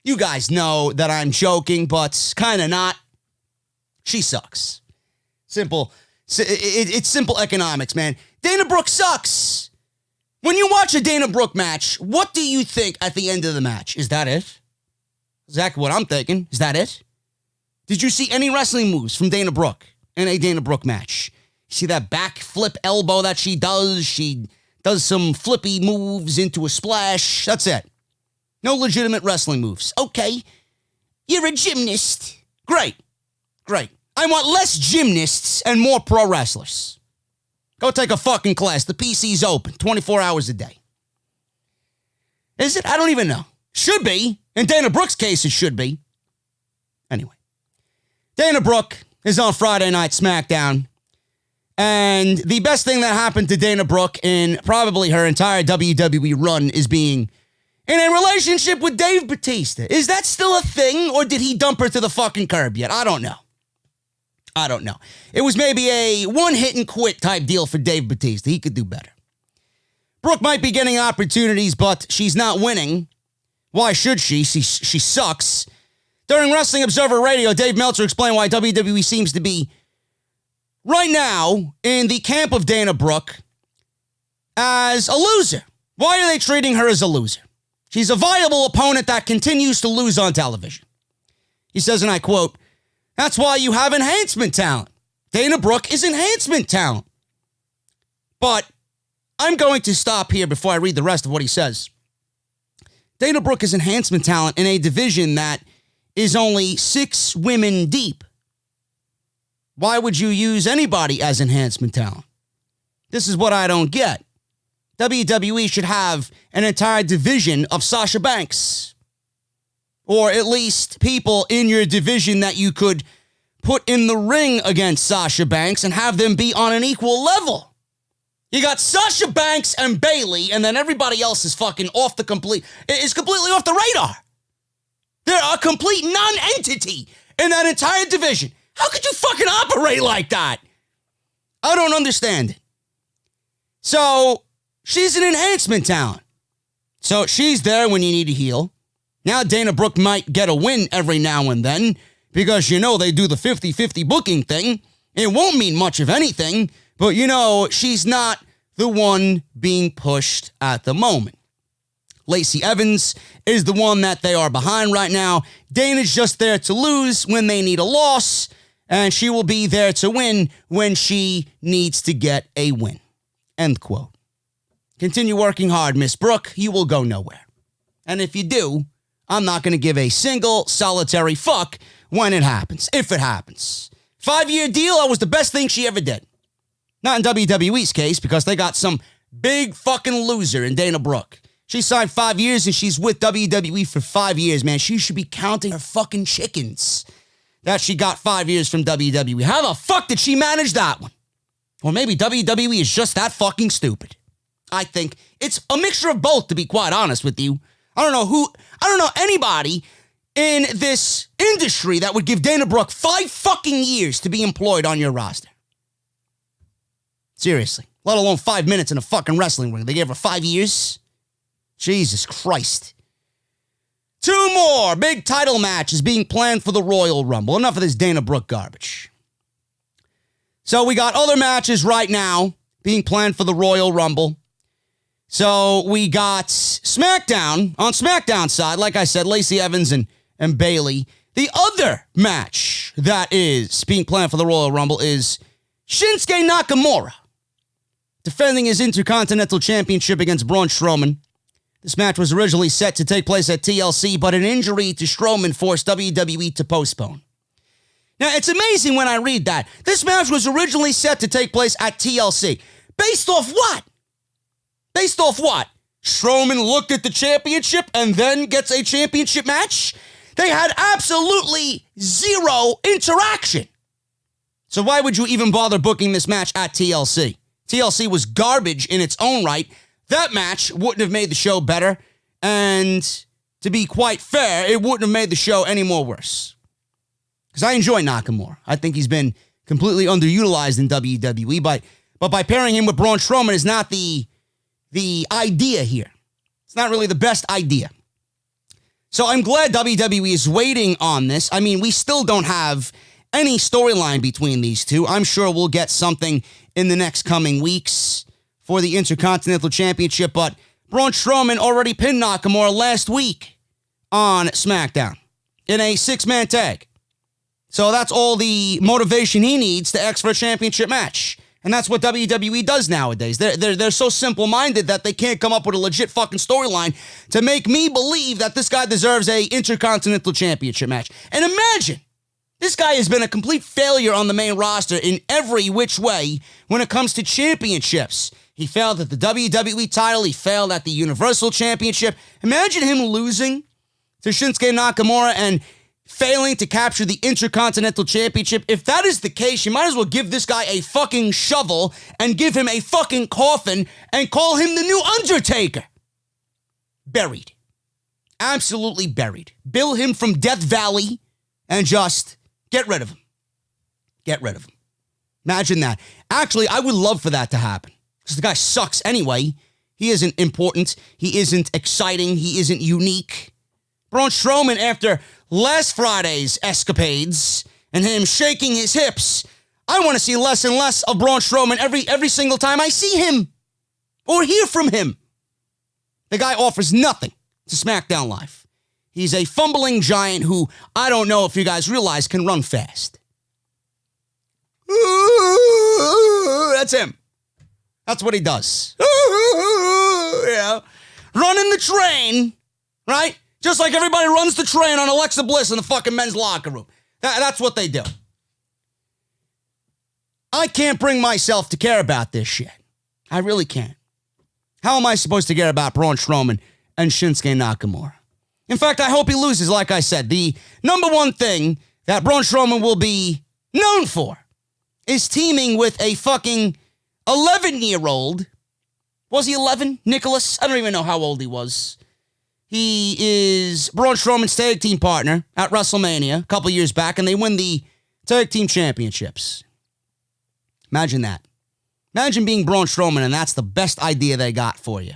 A: You guys know that I'm joking, but kind of not. She sucks. Simple. It's simple economics, man. Dana Brooke sucks. When you watch a Dana Brooke match, what do you think at the end of the match? Is that it? Exactly what I'm thinking. Is that it? Did you see any wrestling moves from Dana Brooke in a Dana Brooke match? You see that back flip elbow that she does? She does some flippy moves into a splash. That's it. No legitimate wrestling moves. Okay. You're a gymnast. Great. I want less gymnasts and more pro wrestlers. Go take a fucking class. The PC's open 24 hours a day. Is it? I don't even know. Should be. In Dana Brooke's case, it should be. Anyway. Dana Brooke is on Friday Night SmackDown. And the best thing that happened to Dana Brooke in probably her entire WWE run is being in a relationship with Dave Bautista. Is that still a thing, or did he dump her to the fucking curb yet? I don't know. It was maybe a one-hit-and-quit type deal for Dave Bautista. He could do better. Brooke might be getting opportunities, but she's not winning. Why should she? She sucks. During Wrestling Observer Radio, Dave Meltzer explained why WWE seems to be, right now, in the camp of Dana Brooke as a loser. Why are they treating her as a loser? She's a viable opponent that continues to lose on television. He says, and I quote, "That's why you have enhancement talent. Dana Brooke is enhancement talent." But I'm going to stop here before I read the rest of what he says. Dana Brooke is enhancement talent in a division that is only 6 women deep. Why would you use anybody as enhancement talent? This is what I don't get. WWE should have an entire division of Sasha Banks. Or at least people in your division that you could put in the ring against Sasha Banks and have them be on an equal level. You got Sasha Banks and Bayley, and then everybody else is fucking completely off the radar. They're a complete non-entity in that entire division. How could you fucking operate like that? I don't understand it. So, she's an enhancement talent. So, she's there when you need a heel. Now, Dana Brooke might get a win every now and then because, they do the 50-50 booking thing. It won't mean much of anything, but, she's not the one being pushed at the moment. Lacey Evans is the one that they are behind right now. Dana's just there to lose when they need a loss, and she will be there to win when she needs to get a win. End quote. Continue working hard, Miss Brooke. You will go nowhere. And if you do, I'm not going to give a single solitary fuck when it happens, if it happens. 5-year deal, that was the best thing she ever did. Not in WWE's case, because they got some big fucking loser in Dana Brooke. She signed 5 years and she's with WWE for 5 years, man. She should be counting her fucking chickens that she got 5 years from WWE. How the fuck did she manage that one? Or maybe WWE is just that fucking stupid. I think it's a mixture of both, to be quite honest with you. I don't know anybody in this industry that would give Dana Brooke 5 fucking years to be employed on your roster. Seriously. Let alone 5 minutes in a fucking wrestling ring. They gave her 5 years? Jesus Christ. 2 more big title matches being planned for the Royal Rumble. Enough of this Dana Brooke garbage. So we got other matches right now being planned for the Royal Rumble. So we got SmackDown. On SmackDown side, like I said, Lacey Evans and Bayley. The other match that is being planned for the Royal Rumble is Shinsuke Nakamura defending his Intercontinental Championship against Braun Strowman. This match was originally set to take place at TLC, but an injury to Strowman forced WWE to postpone. Now, it's amazing when I read that. This match was originally set to take place at TLC. Based off what? Based off what? Strowman looked at the championship and then gets a championship match? They had absolutely zero interaction. So why would you even bother booking this match at TLC? TLC was garbage in its own right. That match wouldn't have made the show better. And to be quite fair, it wouldn't have made the show any more worse. Because I enjoy Nakamura. I think he's been completely underutilized in WWE. But by pairing him with Braun Strowman is not the idea here. It's not really the best idea. So I'm glad WWE is waiting on this. I mean, we still don't have any storyline between these two. I'm sure we'll get something in the next coming weeks. for the Intercontinental Championship, but Braun Strowman already pinned Nakamura last week on SmackDown in a 6-man tag. So that's all the motivation he needs to ask for a championship match. And that's what WWE does nowadays. They're so simple-minded that they can't come up with a legit fucking storyline to make me believe that this guy deserves a Intercontinental Championship match. And imagine, this guy has been a complete failure on the main roster in every which way when it comes to championships. He failed at the WWE title. He failed at the Universal Championship. Imagine him losing to Shinsuke Nakamura and failing to capture the Intercontinental Championship. If that is the case, you might as well give this guy a fucking shovel and give him a fucking coffin and call him the new Undertaker. Buried. Absolutely buried. Bill him from Death Valley and just get rid of him. Get rid of him. Imagine that. Actually, I would love for that to happen. Because the guy sucks anyway. He isn't important. He isn't exciting. He isn't unique. Braun Strowman, after last Friday's escapades and him shaking his hips, I want to see less and less of Braun Strowman every single time I see him or hear from him. The guy offers nothing to SmackDown Live. He's a fumbling giant who, I don't know if you guys realize, can run fast. That's him. That's what he does. Yeah. Running the train, right? Just like everybody runs the train on Alexa Bliss in the fucking men's locker room. That's what they do. I can't bring myself to care about this shit. I really can't. How am I supposed to care about Braun Strowman and Shinsuke Nakamura? In fact, I hope he loses, like I said. The number one thing that Braun Strowman will be known for is teaming with a fucking 11-year-old. Was he 11? Nicholas? I don't even know how old he was. He is Braun Strowman's tag team partner at WrestleMania a couple years back, and they win the tag team championships. Imagine that. Imagine being Braun Strowman, and that's the best idea they got for you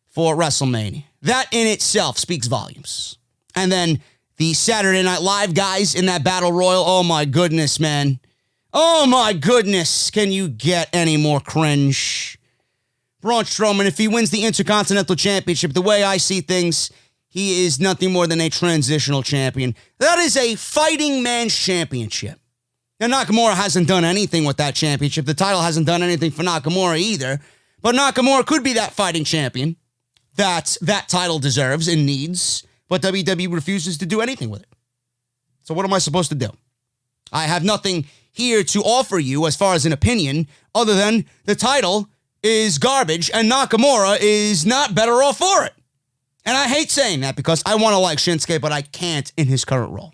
A: for WrestleMania. That in itself speaks volumes. And then the Saturday Night Live guys in that Battle Royal, oh my goodness, man. Oh my goodness, can you get any more cringe? Braun Strowman, if he wins the Intercontinental Championship, the way I see things, he is nothing more than a transitional champion. That is a fighting man's championship. And Nakamura hasn't done anything with that championship. The title hasn't done anything for Nakamura either. But Nakamura could be that fighting champion that title deserves and needs. But WWE refuses to do anything with it. So what am I supposed to do? I have nothing here to offer you as far as an opinion other than the title is garbage, and Nakamura is not better off for it. And I hate saying that because I want to like Shinsuke, but I can't in his current role.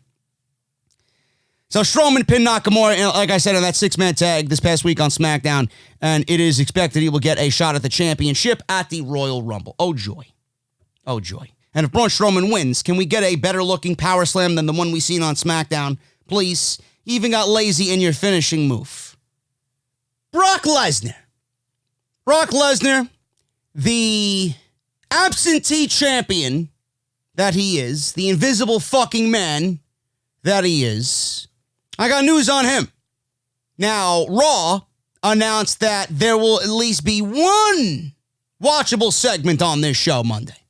A: So Strowman pinned Nakamura, like I said, in that 6-man tag this past week on SmackDown, and it is expected he will get a shot at the championship at the Royal Rumble. Oh, joy. Oh, joy. And if Braun Strowman wins, can we get a better-looking power slam than the one we seen on SmackDown? Please. You even got lazy in your finishing move. Brock Lesnar. Brock Lesnar, the absentee champion that he is, the invisible fucking man that he is, I got news on him. Now, Raw announced that there will at least be one watchable segment on this show Monday.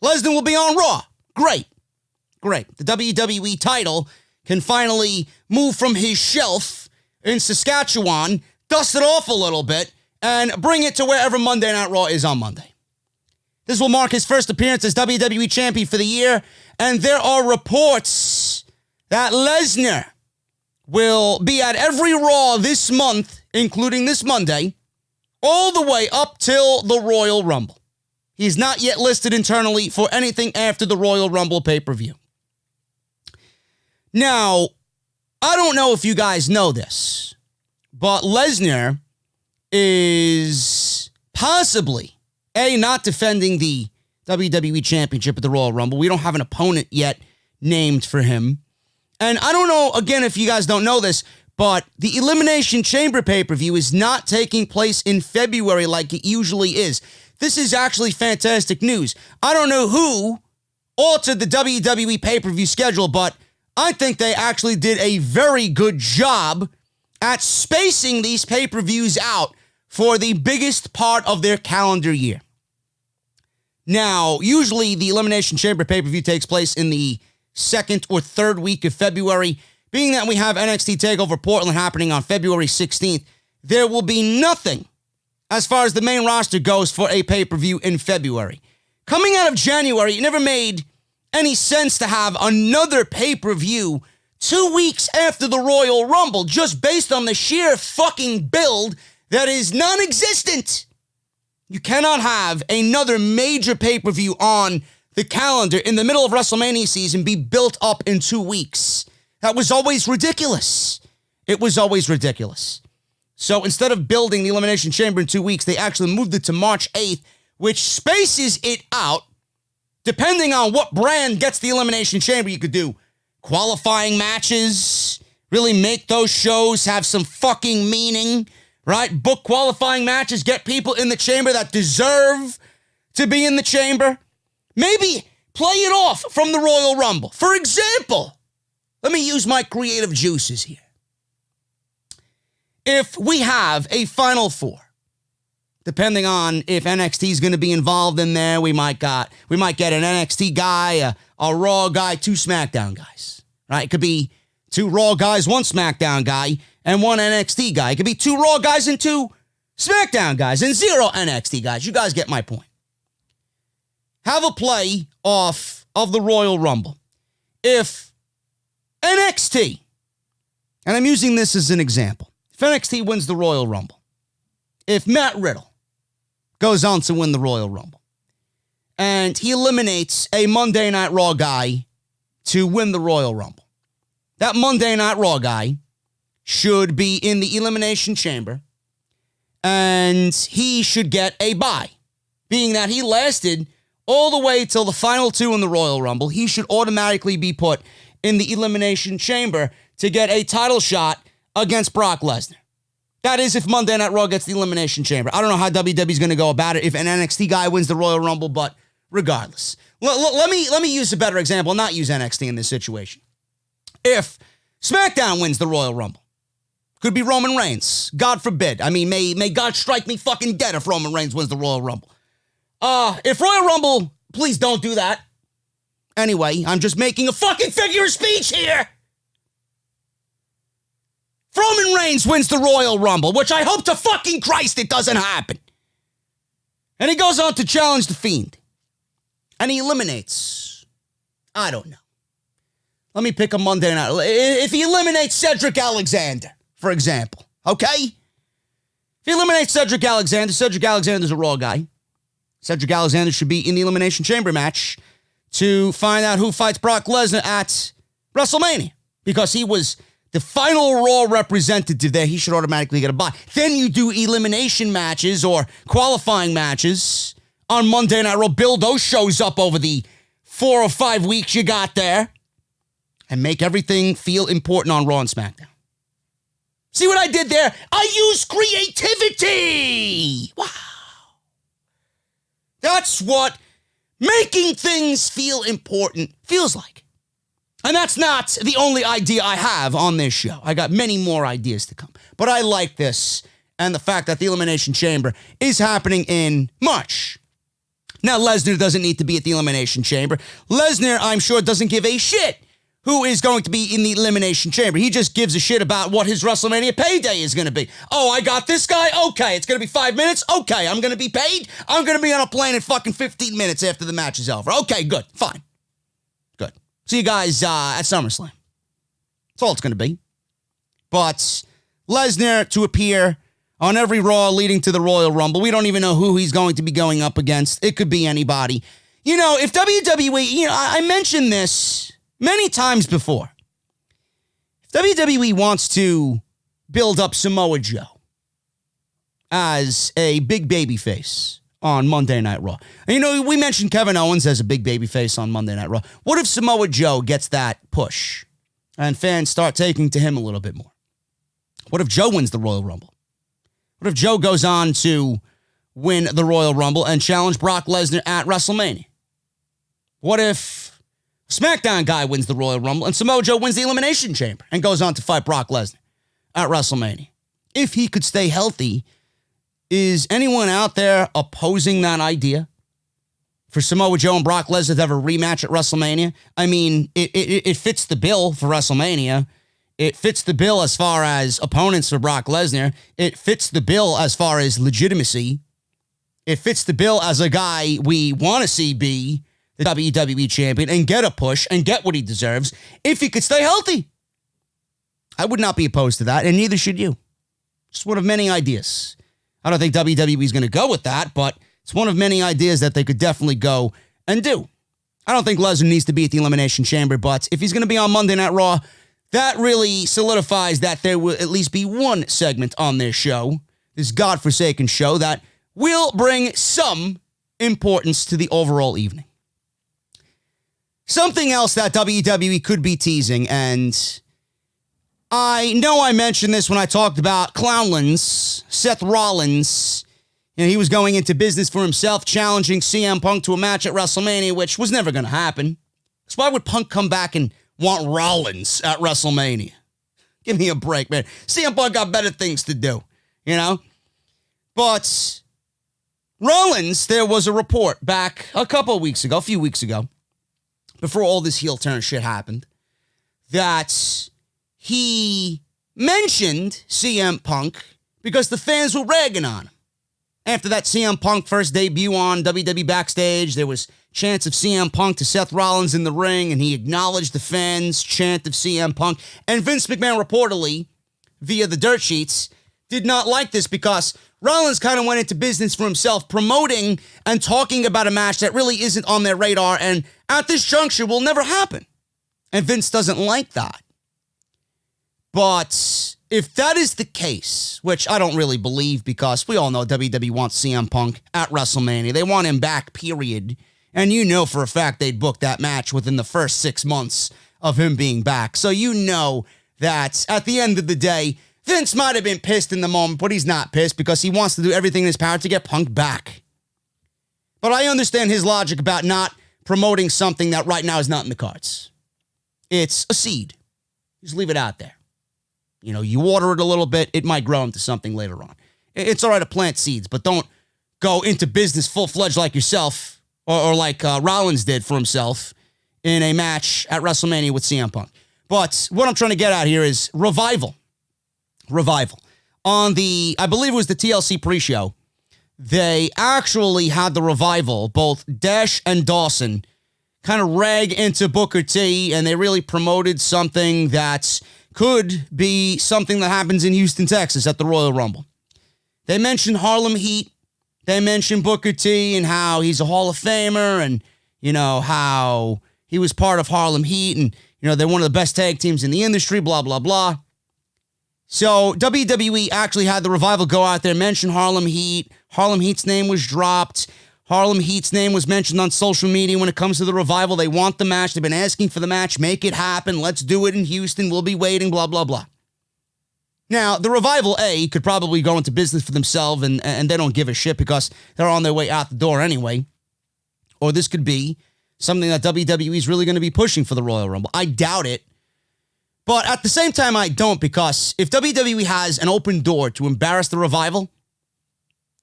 A: Lesnar will be on Raw. Great. Great. The WWE title can finally move from his shelf in Saskatchewan, dust it off a little bit, and bring it to wherever Monday Night Raw is on Monday. This will mark his first appearance as WWE Champion for the year, and there are reports that Lesnar will be at every Raw this month, including this Monday, all the way up till the Royal Rumble. He's not yet listed internally for anything after the Royal Rumble pay-per-view. Now, I don't know if you guys know this, but Lesnar is possibly, not defending the WWE Championship at the Royal Rumble. We don't have an opponent yet named for him. And I don't know, again, if you guys don't know this, but the Elimination Chamber pay-per-view is not taking place in February like it usually is. This is actually fantastic news. I don't know who altered the WWE pay-per-view schedule, but I think they actually did a very good job at spacing these pay-per-views out for the biggest part of their calendar year. Now, usually the Elimination Chamber pay-per-view takes place in the second or third week of February. Being that we have NXT TakeOver Portland happening on February 16th, there will be nothing as far as the main roster goes for a pay-per-view in February. Coming out of January, it never made any sense to have another pay-per-view 2 weeks after the Royal Rumble, just based on the sheer fucking build that is non-existent. You cannot have another major pay-per-view on the calendar in the middle of WrestleMania season be built up in 2 weeks. That was always ridiculous. It was always ridiculous. So instead of building the Elimination Chamber in 2 weeks, they actually moved it to March 8th, which spaces it out. Depending on what brand gets the Elimination Chamber, you could do qualifying matches, really make those shows have some fucking meaning, right? Book qualifying matches, get people in the chamber that deserve to be in the chamber. Maybe play it off from the Royal Rumble. For example, let me use my creative juices here. If we have a Final Four, depending on if NXT is going to be involved in there, we might get an NXT guy, a Raw guy, 2 SmackDown guys, right? It could be 2 Raw guys, 1 SmackDown guy, and 1 NXT guy. It could be 2 Raw guys and 2 SmackDown guys and 0 NXT guys. You guys get my point. Have a play off of the Royal Rumble. If NXT, and I'm using this as an example, if NXT wins the Royal Rumble, if Matt Riddle goes on to win the Royal Rumble, and he eliminates a Monday Night Raw guy to win the Royal Rumble, that Monday Night Raw guy should be in the Elimination Chamber, and he should get a bye. Being that he lasted all the way till the final 2 in the Royal Rumble, he should automatically be put in the Elimination Chamber to get a title shot against Brock Lesnar. That is if Monday Night Raw gets the Elimination Chamber. I don't know how WWE's going to go about it if an NXT guy wins the Royal Rumble, but regardless. Let me use a better example, not use NXT in this situation. If SmackDown wins the Royal Rumble, could be Roman Reigns. God forbid. I mean, may God strike me fucking dead if Roman Reigns wins the Royal Rumble. If Royal Rumble, please don't do that. Anyway, I'm just making a fucking figure of speech here. If Roman Reigns wins the Royal Rumble, which I hope to fucking Christ it doesn't happen, and he goes on to challenge The Fiend, and he eliminates, I don't know. Let me pick a Monday night. If he eliminates Cedric Alexander, for example, okay? If he eliminates Cedric Alexander's a Raw guy. Cedric Alexander should be in the Elimination Chamber match to find out who fights Brock Lesnar at WrestleMania, because he was the final Raw representative there. He should automatically get a bye. Then you do elimination matches or qualifying matches on Monday Night Raw. Build those shows up over the 4 or 5 weeks you got there and make everything feel important on Raw and SmackDown. See what I did there? I used creativity. Wow. That's what making things feel important feels like. And that's not the only idea I have on this show. I got many more ideas to come. But I like this and the fact that the Elimination Chamber is happening in March. Now, Lesnar doesn't need to be at the Elimination Chamber. Lesnar, I'm sure, doesn't give a shit who is going to be in the Elimination Chamber. He just gives a shit about what his WrestleMania payday is going to be. Oh, I got this guy? Okay, it's going to be 5 minutes? Okay, I'm going to be paid? I'm going to be on a plane in fucking 15 minutes after the match is over. Okay, good, fine. Good. See you guys at SummerSlam. That's all it's going to be. But Lesnar to appear on every Raw leading to the Royal Rumble. We don't even know who he's going to be going up against. It could be anybody. You know, if WWE, I mentioned this many times before. If WWE wants to build up Samoa Joe as a big babyface on Monday Night Raw, and you know, we mentioned Kevin Owens as a big babyface on Monday Night Raw. What if Samoa Joe gets that push and fans start taking to him a little bit more? What if Joe wins the Royal Rumble? What if Joe goes on to win the Royal Rumble and challenge Brock Lesnar at WrestleMania? What if SmackDown guy wins the Royal Rumble and Samoa Joe wins the Elimination Chamber and goes on to fight Brock Lesnar at WrestleMania? If he could stay healthy, Is anyone out there opposing that idea? For Samoa Joe and Brock Lesnar to have a rematch at WrestleMania? I mean, it fits the bill for WrestleMania. It fits the bill as far as opponents for Brock Lesnar. It fits the bill as far as legitimacy. It fits the bill as a guy we want to see be the WWE champion and get a push and get what he deserves if he could stay healthy. I would not be opposed to that, and neither should you. Just one of many ideas. I don't think WWE is going to go with that, but it's one of many ideas that they could definitely go and do. I don't think Lesnar needs to be at the Elimination Chamber, but if he's going to be on Monday Night Raw, that really solidifies that there will at least be one segment on their show, this godforsaken show, that will bring some importance to the overall evening. Something else that WWE could be teasing, and I know I mentioned this when I talked about CLUELESS, Seth Rollins. You know, he was going into business for himself, challenging CM Punk to a match at WrestleMania, which was never going to happen. So why would Punk come back and want Rollins at WrestleMania? Give me a break, man. CM Punk got better things to do, you know? But Rollins, there was a report back a few weeks ago, before all this heel turn shit happened, that he mentioned CM Punk because the fans were ragging on him. After that CM Punk first debut on WWE Backstage, there was chants of CM Punk to Seth Rollins in the ring, and he acknowledged the fans' chant of CM Punk. And Vince McMahon reportedly, via the dirt sheets, did not like this because Rollins kind of went into business for himself, promoting and talking about a match that really isn't on their radar and at this juncture will never happen. And Vince doesn't like that. But if that is the case, which I don't really believe because we all know WWE wants CM Punk at WrestleMania. They want him back, period. And you know for a fact they'd book that match within the first 6 months of him being back. So you know that at the end of the day, Vince might have been pissed in the moment, but he's not pissed because he wants to do everything in his power to get Punk back. But I understand his logic about not promoting something that right now is not in the cards. It's a seed. Just leave it out there. You know, you water it a little bit, it might grow into something later on. It's all right to plant seeds, but don't go into business full-fledged like yourself or like Rollins did for himself in a match at WrestleMania with CM Punk. But what I'm trying to get at here is revival. On the, I believe it was the TLC pre-show, they actually had the Revival, both Dash and Dawson, kind of rag into Booker T, and they really promoted something that could be something that happens in Houston, Texas at the Royal Rumble. They mentioned Harlem Heat. They mentioned Booker T and how he's a Hall of Famer and, you know, how he was part of Harlem Heat and, you know, they're one of the best tag teams in the industry, blah, blah, blah. So WWE actually had the Revival go out there, mention Harlem Heat. Harlem Heat's name was dropped. Harlem Heat's name was mentioned on social media when it comes to the Revival. They want the match. They've been asking for the match. Make it happen. Let's do it in Houston. We'll be waiting, blah, blah, blah. Now, the Revival, could probably go into business for themselves and they don't give a shit because they're on their way out the door anyway. Or this could be something that WWE is really going to be pushing for the Royal Rumble. I doubt it. But at the same time, I don't, because if WWE has an open door to embarrass the Revival,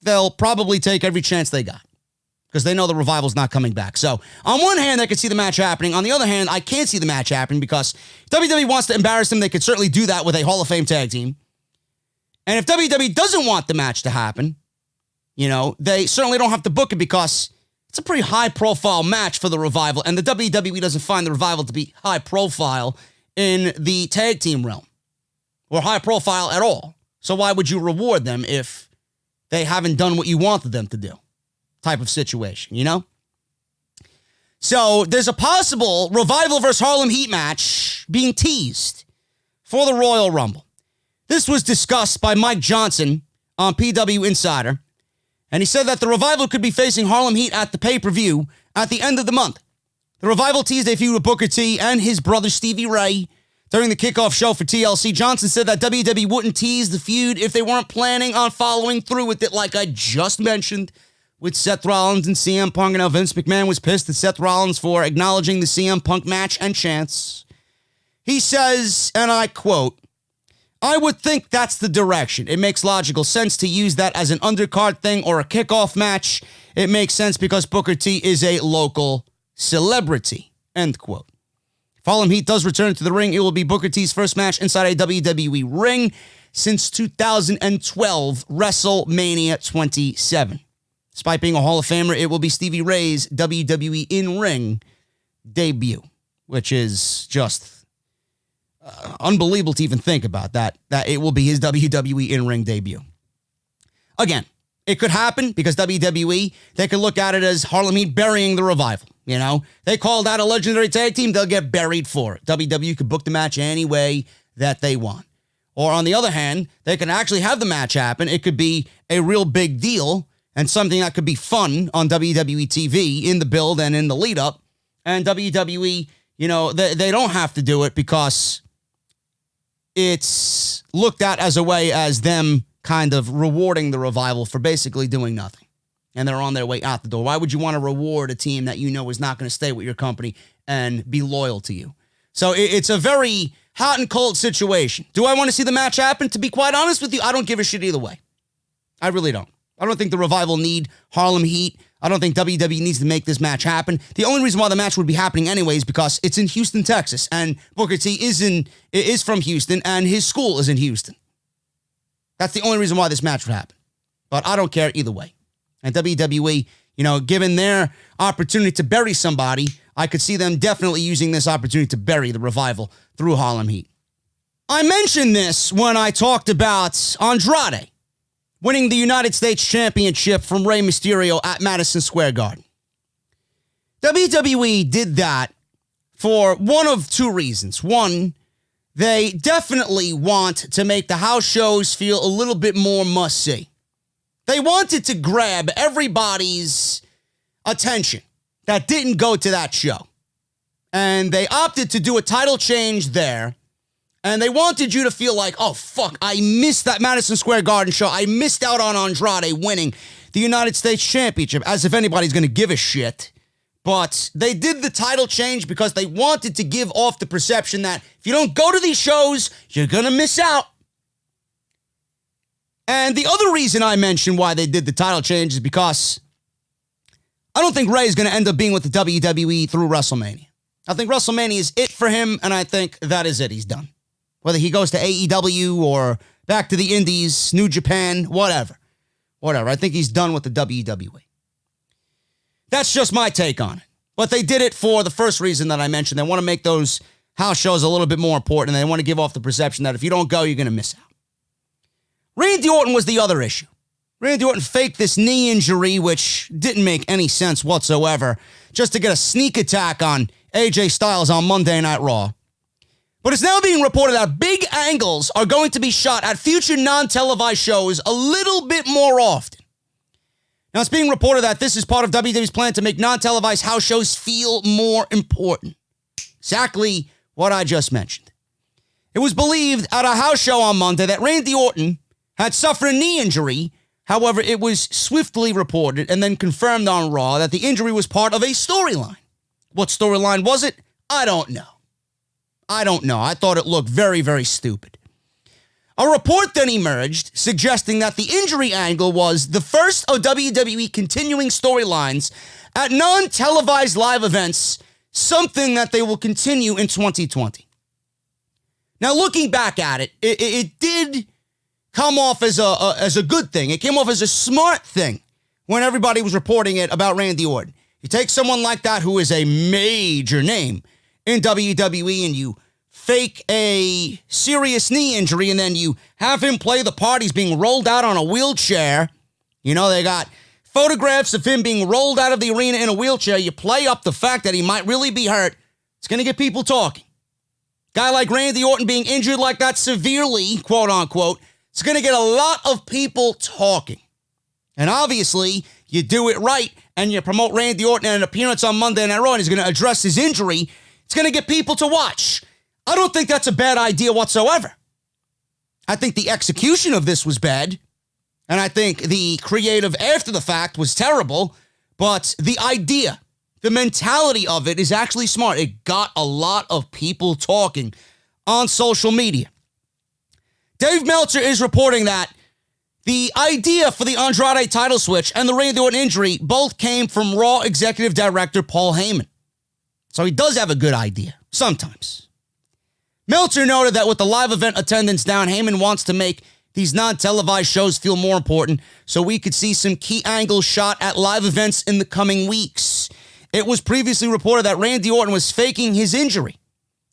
A: they'll probably take every chance they got because they know the Revival's not coming back. So on one hand, I could see the match happening. On the other hand, I can't see the match happening because if WWE wants to embarrass them, they could certainly do that with a Hall of Fame tag team. And if WWE doesn't want the match to happen, you know, they certainly don't have to book it because it's a pretty high-profile match for the Revival, and the WWE doesn't find the Revival to be high-profile in the tag team realm, or high profile at all. So why would you reward them if they haven't done what you wanted them to do? Type of situation, you know? So there's a possible Revival versus Harlem Heat match being teased for the Royal Rumble. This was discussed by Mike Johnson on PW Insider, and he said that the Revival could be facing Harlem Heat at the pay-per-view at the end of the month. The Revival teased a feud with Booker T and his brother Stevie Ray during the kickoff show for TLC. Johnson said that WWE wouldn't tease the feud if they weren't planning on following through with it, like I just mentioned, with Seth Rollins and CM Punk. And now Vince McMahon was pissed at Seth Rollins for acknowledging the CM Punk match and chants. He says, and I quote, I would think that's the direction. It makes logical sense to use that as an undercard thing or a kickoff match. It makes sense because Booker T is a local celebrity. End quote. If Harlem Heat does return to the ring, it will be Booker T's first match inside a WWE ring since 2012 WrestleMania 27. Despite being a Hall of Famer, it will be Stevie Ray's WWE in-ring debut, which is just unbelievable to even think about that it will be his WWE in-ring debut. Again, it could happen because WWE, they could look at it as Harlem Heat burying the Revival. You know, they called out a legendary tag team, they'll get buried for it. WWE could book the match any way that they want. Or on the other hand, they can actually have the match happen. It could be a real big deal and something that could be fun on WWE TV in the build and in the lead up. And WWE, you know, they don't have to do it because it's looked at as a way as them kind of rewarding the Revival for basically doing nothing. And they're on their way out the door. Why would you want to reward a team that you know is not going to stay with your company and be loyal to you? So it's a very hot and cold situation. Do I want to see the match happen? To be quite honest with you, I don't give a shit either way. I really don't. I don't think the Revival need Harlem Heat. I don't think WWE needs to make this match happen. The only reason why the match would be happening anyway is because it's in Houston, Texas, and Booker T is from Houston, and his school is in Houston. That's the only reason why this match would happen. But I don't care either way. And WWE, you know, given their opportunity to bury somebody, I could see them definitely using this opportunity to bury the Revival through Harlem Heat. I mentioned this when I talked about Andrade winning the United States Championship from Rey Mysterio at Madison Square Garden. WWE did that for one of two reasons. One, they definitely want to make the house shows feel a little bit more must-see. They wanted to grab everybody's attention that didn't go to that show. And they opted to do a title change there. And they wanted you to feel like, oh, fuck, I missed that Madison Square Garden show. I missed out on Andrade winning the United States Championship, as if anybody's going to give a shit. But they did the title change because they wanted to give off the perception that if you don't go to these shows, you're going to miss out. And the other reason I mentioned why they did the title change is because I don't think Rey is going to end up being with the WWE through WrestleMania. I think WrestleMania is it for him, and I think that is it. He's done. Whether he goes to AEW or back to the Indies, New Japan, whatever. I think he's done with the WWE. That's just my take on it. But they did it for the first reason that I mentioned. They want to make those house shows a little bit more important, and they want to give off the perception that if you don't go, you're going to miss out. Randy Orton was the other issue. Randy Orton faked this knee injury, which didn't make any sense whatsoever, just to get a sneak attack on AJ Styles on Monday Night Raw. But it's now being reported that big angles are going to be shot at future non-televised shows a little bit more often. Now, it's being reported that this is part of WWE's plan to make non-televised house shows feel more important. Exactly what I just mentioned. It was believed at a house show on Monday that Randy Orton had suffered a knee injury. However, it was swiftly reported and then confirmed on Raw that the injury was part of a storyline. What storyline was it? I don't know. I thought it looked very, very stupid. A report then emerged suggesting that the injury angle was the first of WWE continuing storylines at non-televised live events, something that they will continue in 2020. Now, looking back at it, it did come off as a good thing. It came off as a smart thing when everybody was reporting it about Randy Orton. You take someone like that who is a major name in WWE and you fake a serious knee injury and then you have him play the part. He's being rolled out on a wheelchair. You know, they got photographs of him being rolled out of the arena in a wheelchair. You play up the fact that he might really be hurt. It's going to get people talking. Guy like Randy Orton being injured like that severely, quote unquote, it's going to get a lot of people talking. And obviously, you do it right and you promote Randy Orton in an appearance on Monday Night Raw and he's going to address his injury. It's going to get people to watch. I don't think that's a bad idea whatsoever. I think the execution of this was bad. And I think the creative after the fact was terrible. But the idea, the mentality of it is actually smart. It got a lot of people talking on social media. Dave Meltzer is reporting that the idea for the Andrade title switch and the Randy Orton injury both came from Raw Executive Director Paul Heyman. So he does have a good idea, sometimes. Meltzer noted that with the live event attendance down, Heyman wants to make these non-televised shows feel more important, so we could see some key angles shot at live events in the coming weeks. It was previously reported that Randy Orton was faking his injury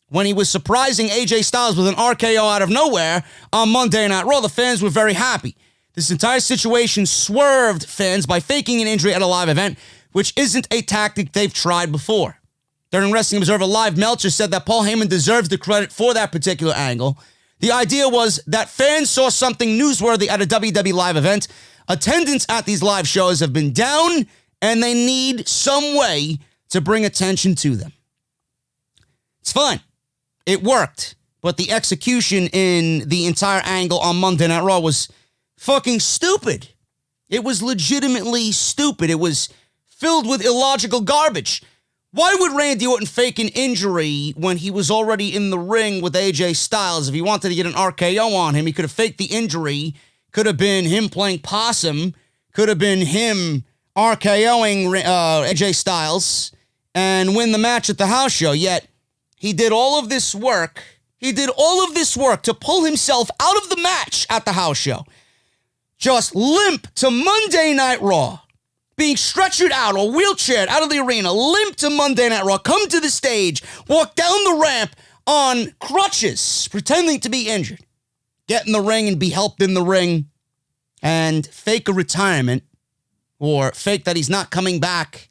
A: when he was surprising AJ Styles with an RKO out of nowhere on Monday Night Raw. The fans were very happy. This entire situation swerved fans by faking an injury at a live event, which isn't a tactic they've tried before. During Wrestling Observer Live, Meltzer said that Paul Heyman deserves the credit for that particular angle. The idea was that fans saw something newsworthy at a WWE live event. Attendance at these live shows have been down, and they need some way to bring attention to them. It's fine. It worked. But the execution in the entire angle on Monday Night Raw was fucking stupid. It was legitimately stupid. It was filled with illogical garbage. Why would Randy Orton fake an injury when he was already in the ring with AJ Styles? If he wanted to get an RKO on him, he could have faked the injury. Could have been him playing possum. Could have been him RKOing AJ Styles and win the match at the house show. Yet, he did all of this work. He did all of this work to pull himself out of the match at the house show. Just limp to Monday Night Raw. Being stretchered out or wheelchaired out of the arena, limp to Monday Night Raw, come to the stage, walk down the ramp on crutches, pretending to be injured, get in the ring and be helped in the ring, and fake a retirement or fake that he's not coming back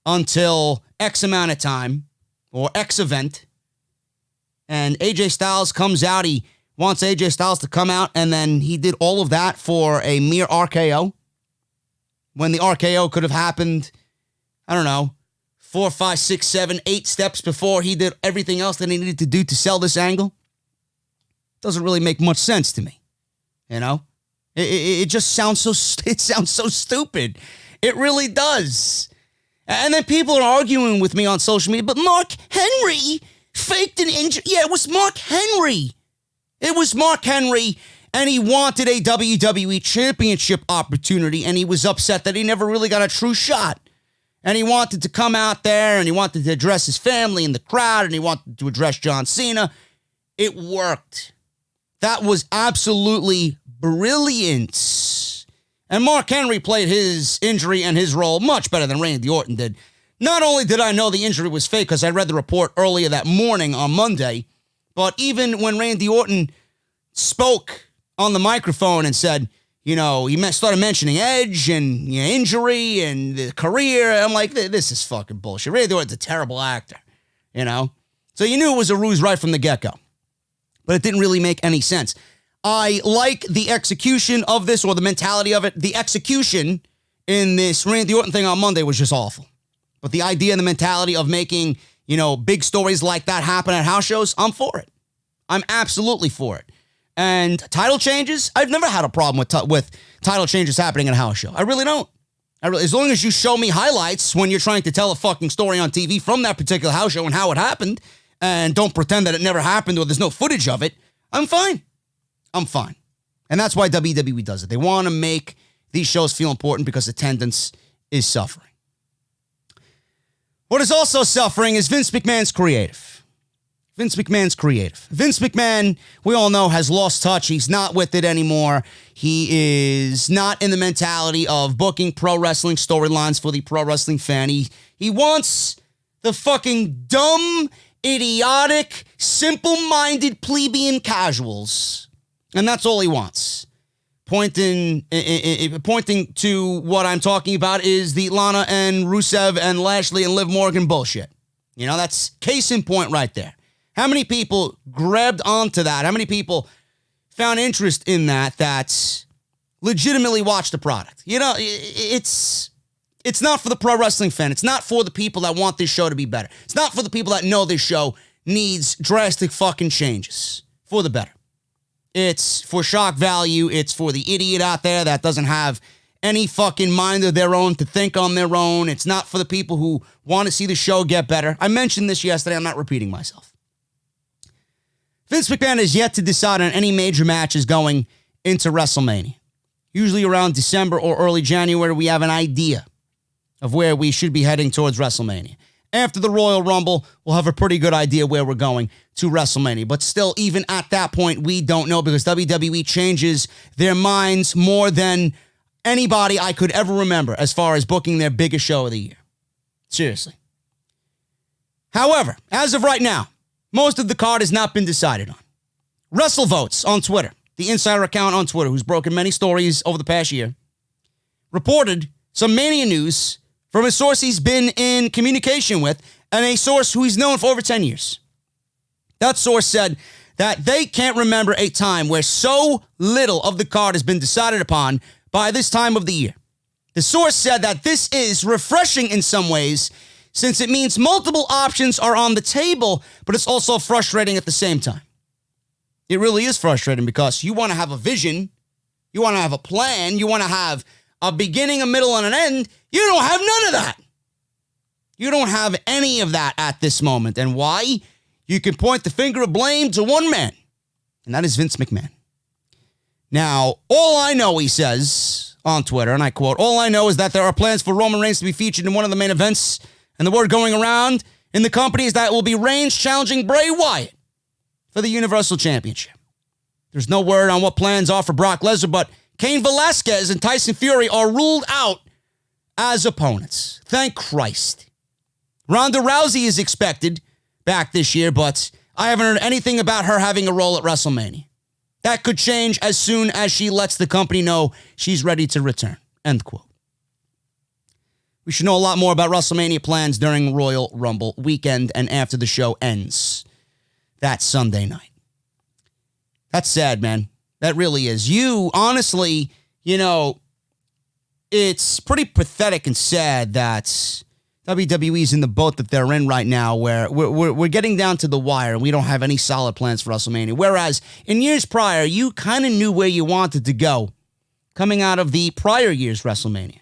A: until X amount of time or X event. And AJ Styles comes out. He wants AJ Styles to come out, and then he did all of that for a mere RKO. When the RKO could have happened, I don't know, 4, 5, 6, 7, 8 steps before he did everything else that he needed to do to sell this angle. Doesn't really make much sense to me, you know? It just sounds so stupid. It really does. And then people are arguing with me on social media, but Mark Henry faked an injury. Yeah, it was Mark Henry. It was Mark Henry. And he wanted a WWE Championship opportunity, and he was upset that he never really got a true shot. And he wanted to come out there, and he wanted to address his family and the crowd, and he wanted to address John Cena. It worked. That was absolutely brilliant. And Mark Henry played his injury and his role much better than Randy Orton did. Not only did I know the injury was fake because I read the report earlier that morning on Monday, but even when Randy Orton spoke on the microphone and said, you know, he started mentioning Edge and injury and the career. I'm like, this is fucking bullshit. Randy Orton's a terrible actor, you know? So you knew it was a ruse right from the get-go. But it didn't really make any sense. I like the execution of this, or the mentality of it. The execution in this Randy Orton thing on Monday was just awful. But the idea and the mentality of making, big stories like that happen at house shows, I'm for it. I'm absolutely for it. And title changes, I've never had a problem with title changes happening at a house show. I really don't. As long as you show me highlights when you're trying to tell a fucking story on TV from that particular house show and how it happened, and don't pretend that it never happened or there's no footage of it, I'm fine. I'm fine. And that's why WWE does it. They want to make these shows feel important because attendance is suffering. What is also suffering is Vince McMahon's creative. Vince McMahon, we all know, has lost touch. He's not with it anymore. He is not in the mentality of booking pro wrestling storylines for the pro wrestling fan. He wants the fucking dumb, idiotic, simple-minded plebeian casuals. And that's all he wants. Pointing to what I'm talking about is the Lana and Rusev and Lashley and Liv Morgan bullshit. That's case in point right there. How many people grabbed onto that? How many people found interest in that legitimately watched the product? It's not for the pro wrestling fan. It's not for the people that want this show to be better. It's not for the people that know this show needs drastic fucking changes for the better. It's for shock value. It's for the idiot out there that doesn't have any fucking mind of their own to think on their own. It's not for the people who want to see the show get better. I mentioned this yesterday. I'm not repeating myself. Vince McMahon has yet to decide on any major matches going into WrestleMania. Usually around December or early January, we have an idea of where we should be heading towards WrestleMania. After the Royal Rumble, we'll have a pretty good idea where we're going to WrestleMania. But still, even at that point, we don't know because WWE changes their minds more than anybody I could ever remember as far as booking their biggest show of the year. Seriously. However, as of right now, most of the card has not been decided on. WrestleVotes on Twitter, the insider account on Twitter, who's broken many stories over the past year, reported some Mania news from a source he's been in communication with and a source who he's known for over 10 years. That source said that they can't remember a time where so little of the card has been decided upon by this time of the year. The source said that this is refreshing in some ways since it means multiple options are on the table, but it's also frustrating at the same time. It really is frustrating because you want to have a vision, you want to have a plan, you want to have a beginning, a middle, and an end. You don't have none of that. You don't have any of that at this moment. And why? You can point the finger of blame to one man, and that is Vince McMahon. Now, all I know, he says on Twitter, and I quote, all I know is that there are plans for Roman Reigns to be featured in one of the main events, and the word going around in the company is that it will be Reigns challenging Bray Wyatt for the Universal Championship. There's no word on what plans are for Brock Lesnar, but Cain Velasquez and Tyson Fury are ruled out as opponents. Thank Christ. Ronda Rousey is expected back this year, but I haven't heard anything about her having a role at WrestleMania. That could change as soon as she lets the company know she's ready to return. End quote. We should know a lot more about WrestleMania plans during Royal Rumble weekend and after the show ends that Sunday night. That's sad, man. That really is. You, honestly, it's pretty pathetic and sad that WWE's in the boat that they're in right now where we're getting down to the wire and we don't have any solid plans for WrestleMania. Whereas in years prior, you kind of knew where you wanted to go coming out of the prior year's WrestleMania.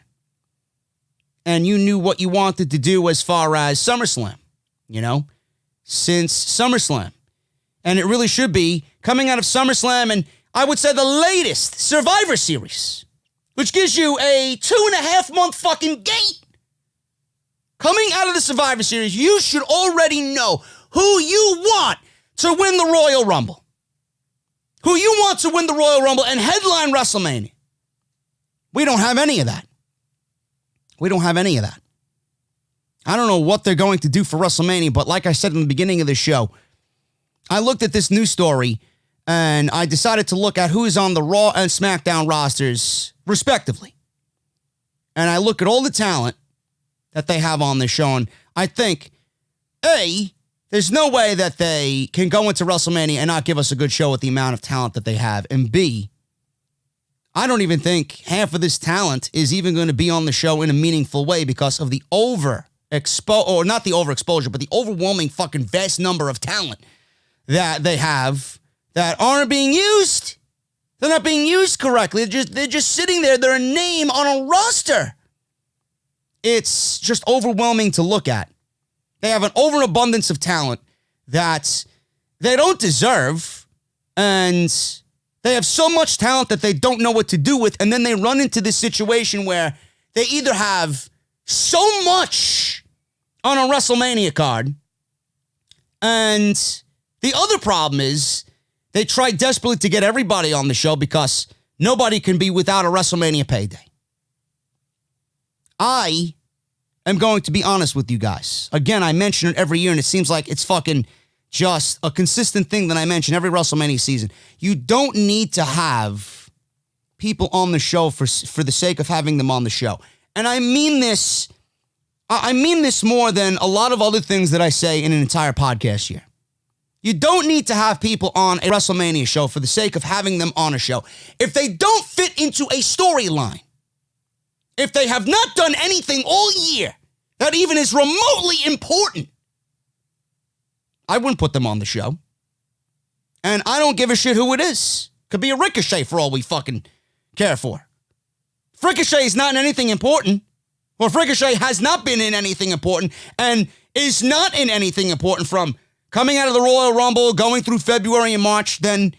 A: And you knew what you wanted to do as far as SummerSlam, since SummerSlam. And it really should be coming out of SummerSlam and I would say the latest Survivor Series, which gives you a 2.5 month fucking gate. Coming out of the Survivor Series, you should already know who you want to win the Royal Rumble. Who you want to win the Royal Rumble and headline WrestleMania. We don't have any of that. We don't have any of that. I don't know what they're going to do for WrestleMania, but like I said in the beginning of the show, I looked at this news story and I decided to look at who is on the Raw and SmackDown rosters, respectively. And I look at all the talent that they have on this show, and I think, A, there's no way that they can go into WrestleMania and not give us a good show with the amount of talent that they have. And B, I don't even think half of this talent is even going to be on the show in a meaningful way because of the not the overexposure, but the overwhelming fucking vast number of talent that they have that aren't being used. They're not being used correctly. They're just sitting there. They're a name on a roster. It's just overwhelming to look at. They have an overabundance of talent that they don't deserve, and they have so much talent that they don't know what to do with, and then they run into this situation where they either have so much on a WrestleMania card, and the other problem is they try desperately to get everybody on the show because nobody can be without a WrestleMania payday. I am going to be honest with you guys. Again, I mention it every year, and it seems like it's fucking just a consistent thing that I mention every WrestleMania season. You don't need to have people on the show for the sake of having them on the show. And I mean this more than a lot of other things that I say in an entire podcast here. You don't need to have people on a WrestleMania show for the sake of having them on a show. If they don't fit into a storyline, if they have not done anything all year that even is remotely important, I wouldn't put them on the show. And I don't give a shit who it is. Could be a Ricochet for all we fucking care for. If Ricochet is not in anything important, or if Ricochet has not been in anything important and is not in anything important from coming out of the Royal Rumble, going through February and March, then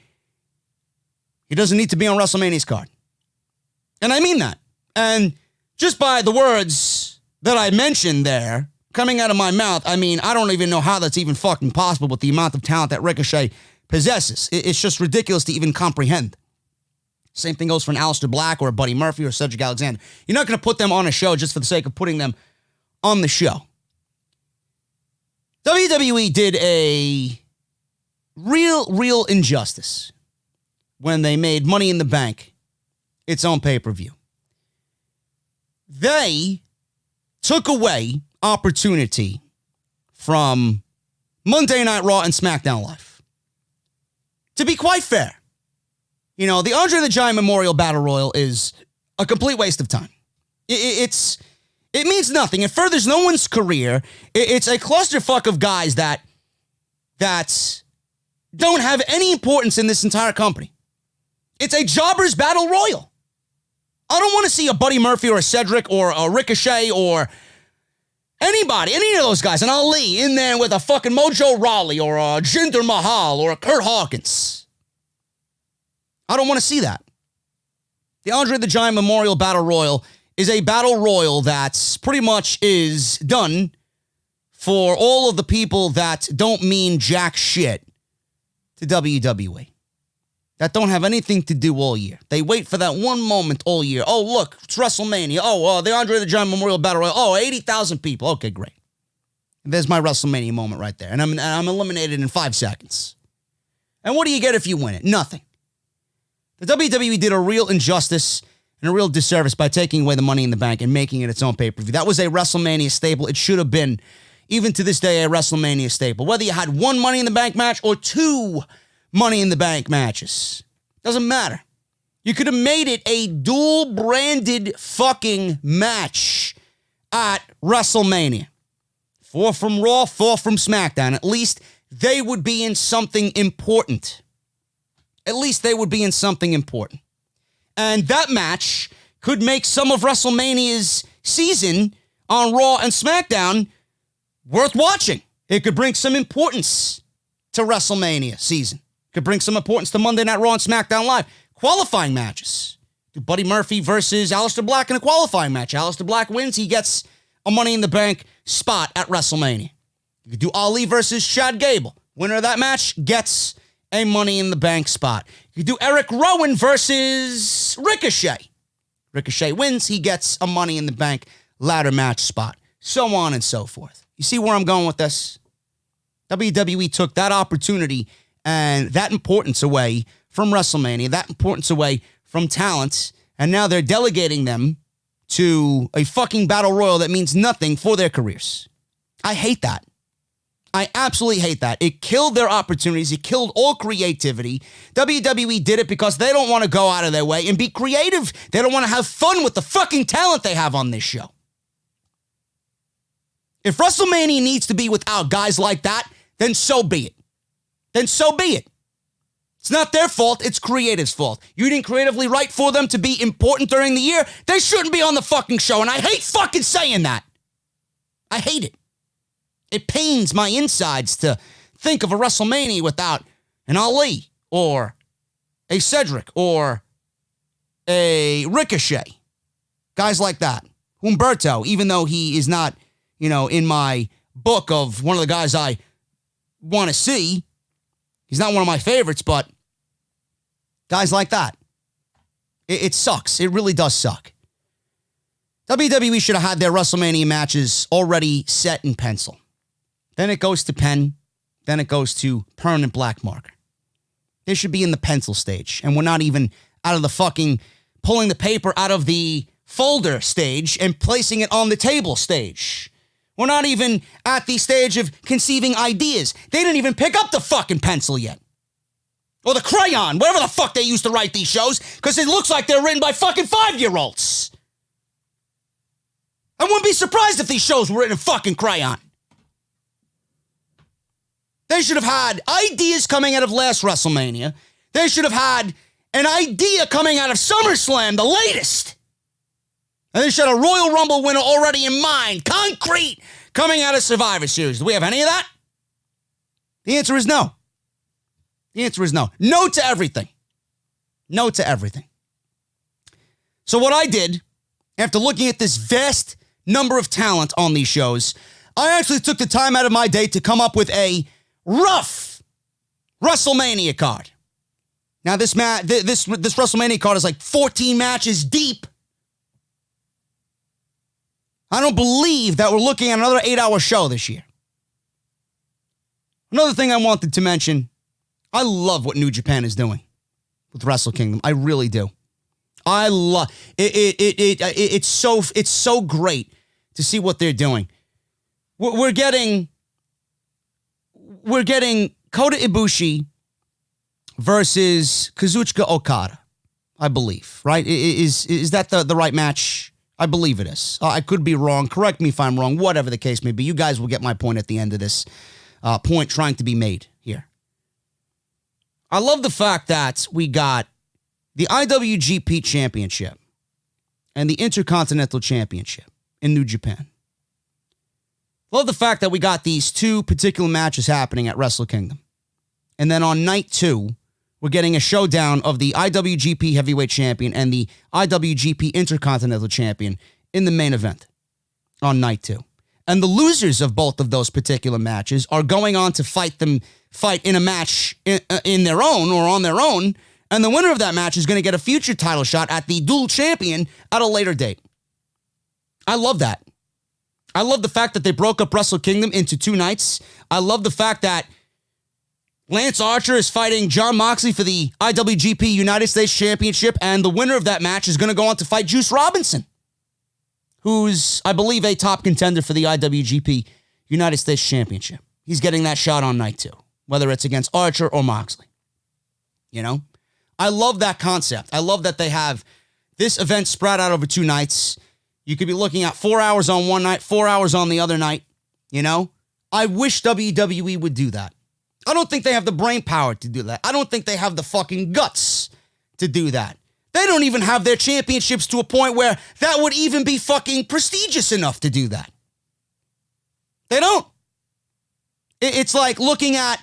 A: he doesn't need to be on WrestleMania's card. And I mean that. And just by the words that I mentioned there, coming out of my mouth, I mean, I don't even know how that's even fucking possible with the amount of talent that Ricochet possesses. It's just ridiculous to even comprehend. Same thing goes for an Aleister Black or a Buddy Murphy or Cedric Alexander. You're not going to put them on a show just for the sake of putting them on the show. WWE did a real injustice when they made Money in the Bank its own pay-per-view. They took away opportunity from Monday Night Raw and SmackDown Live. To be quite fair, you know, the Andre the Giant Memorial Battle Royal is a complete waste of time. It means nothing. It furthers no one's career. It's a clusterfuck of guys that don't have any importance in this entire company. It's a jobber's battle royal. I don't want to see a Buddy Murphy or a Cedric or a Ricochet or anybody, any of those guys, an Ali in there with a fucking Mojo Rawley or a Jinder Mahal or a Kurt Hawkins. I don't want to see that. The Andre the Giant Memorial Battle Royal is a battle royal that's pretty much is done for all of the people that don't mean jack shit to WWE. That don't have anything to do all year. They wait for that one moment all year. Oh, look, it's WrestleMania. Oh, the Andre the Giant Memorial Battle Royal. Oh, 80,000 people. Okay, great. There's my WrestleMania moment right there. And I'm eliminated in 5 seconds. And what do you get if you win it? Nothing. The WWE did a real injustice and a real disservice by taking away the Money in the Bank and making it its own pay-per-view. That was a WrestleMania staple. It should have been, even to this day, a WrestleMania staple. Whether you had one Money in the Bank match or 2 Money in the Bank matches. Doesn't matter. You could have made it a dual-branded fucking match at WrestleMania. 4 from Raw, 4 from SmackDown. At least they would be in something important. At least they would be in something important. And that match could make some of WrestleMania's season on Raw and SmackDown worth watching. It could bring some importance to WrestleMania season. It could bring some importance to Monday Night Raw and SmackDown Live. Qualifying matches. Do Buddy Murphy versus Aleister Black in a qualifying match. Aleister Black wins, he gets a Money in the Bank spot at WrestleMania. You could do Ali versus Chad Gable. Winner of that match gets a Money in the Bank spot. You do Eric Rowan versus Ricochet. Ricochet wins, he gets a Money in the Bank ladder match spot. So on and so forth. You see where I'm going with this? WWE took that opportunity and that importance away from WrestleMania, that importance away from talent, and now they're delegating them to a fucking battle royal that means nothing for their careers. I hate that. I absolutely hate that. It killed their opportunities. It killed all creativity. WWE did it because they don't want to go out of their way and be creative. They don't want to have fun with the fucking talent they have on this show. If WrestleMania needs to be without guys like that, then so be it. Then so be it. It's not their fault. It's creative's fault. You didn't creatively write for them to be important during the year. They shouldn't be on the fucking show. And I hate fucking saying that. I hate it. It pains my insides to think of a WrestleMania without an Ali or a Cedric or a Ricochet. Guys like that. Humberto, even though he is not, in my book of one of the guys I want to see. He's not one of my favorites, but guys like that. It sucks. It really does suck. WWE should have had their WrestleMania matches already set in pencil. Then it goes to pen. Then it goes to permanent black marker. They should be in the pencil stage. And we're not even out of the fucking pulling the paper out of the folder stage and placing it on the table stage. We're not even at the stage of conceiving ideas. They didn't even pick up the fucking pencil yet. Or the crayon, whatever the fuck they used to write these shows, because it looks like they're written by fucking 5-year-olds. I wouldn't be surprised if these shows were written in fucking crayon. They should have had ideas coming out of last WrestleMania. They should have had an idea coming out of SummerSlam, the latest. And they should have a Royal Rumble winner already in mind, concrete, coming out of Survivor Series. Do we have any of that? The answer is no. The answer is no. No to everything. No to everything. So what I did, after looking at this vast number of talent on these shows, I actually took the time out of my day to come up with a rough WrestleMania card. Now, this WrestleMania card is like 14 matches deep. I don't believe that we're looking at another 8-hour show this year. Another thing I wanted to mention, I love what New Japan is doing with Wrestle Kingdom. I really do. I love it. It's so great to see what they're doing. We're getting Kota Ibushi versus Kazuchika Okada, I believe, right? Is that the right match? I believe it is. I could be wrong. Correct me if I'm wrong. Whatever the case may be, you guys will get my point at the end of this point trying to be made here. I love the fact that we got the IWGP Championship and the Intercontinental Championship in New Japan. Love the fact that we got these two particular matches happening at Wrestle Kingdom. And then on night 2, we're getting a showdown of the IWGP Heavyweight Champion and the IWGP Intercontinental Champion in the main event on night 2. And the losers of both of those particular matches are going on to fight in a match in their own or on their own. And the winner of that match is going to get a future title shot at the dual champion at a later date. I love that. I love the fact that they broke up Wrestle Kingdom into 2 nights. I love the fact that Lance Archer is fighting Jon Moxley for the IWGP United States Championship, and the winner of that match is going to go on to fight Juice Robinson, who's, I believe, a top contender for the IWGP United States Championship. He's getting that shot on night 2, whether it's against Archer or Moxley. You know? I love that concept. I love that they have this event spread out over 2 nights. You could be looking at 4 hours on one night, 4 hours on the other night. You know? I wish WWE would do that. I don't think they have the brain power to do that. I don't think they have the fucking guts to do that. They don't even have their championships to a point where that would even be fucking prestigious enough to do that. They don't. It's like looking at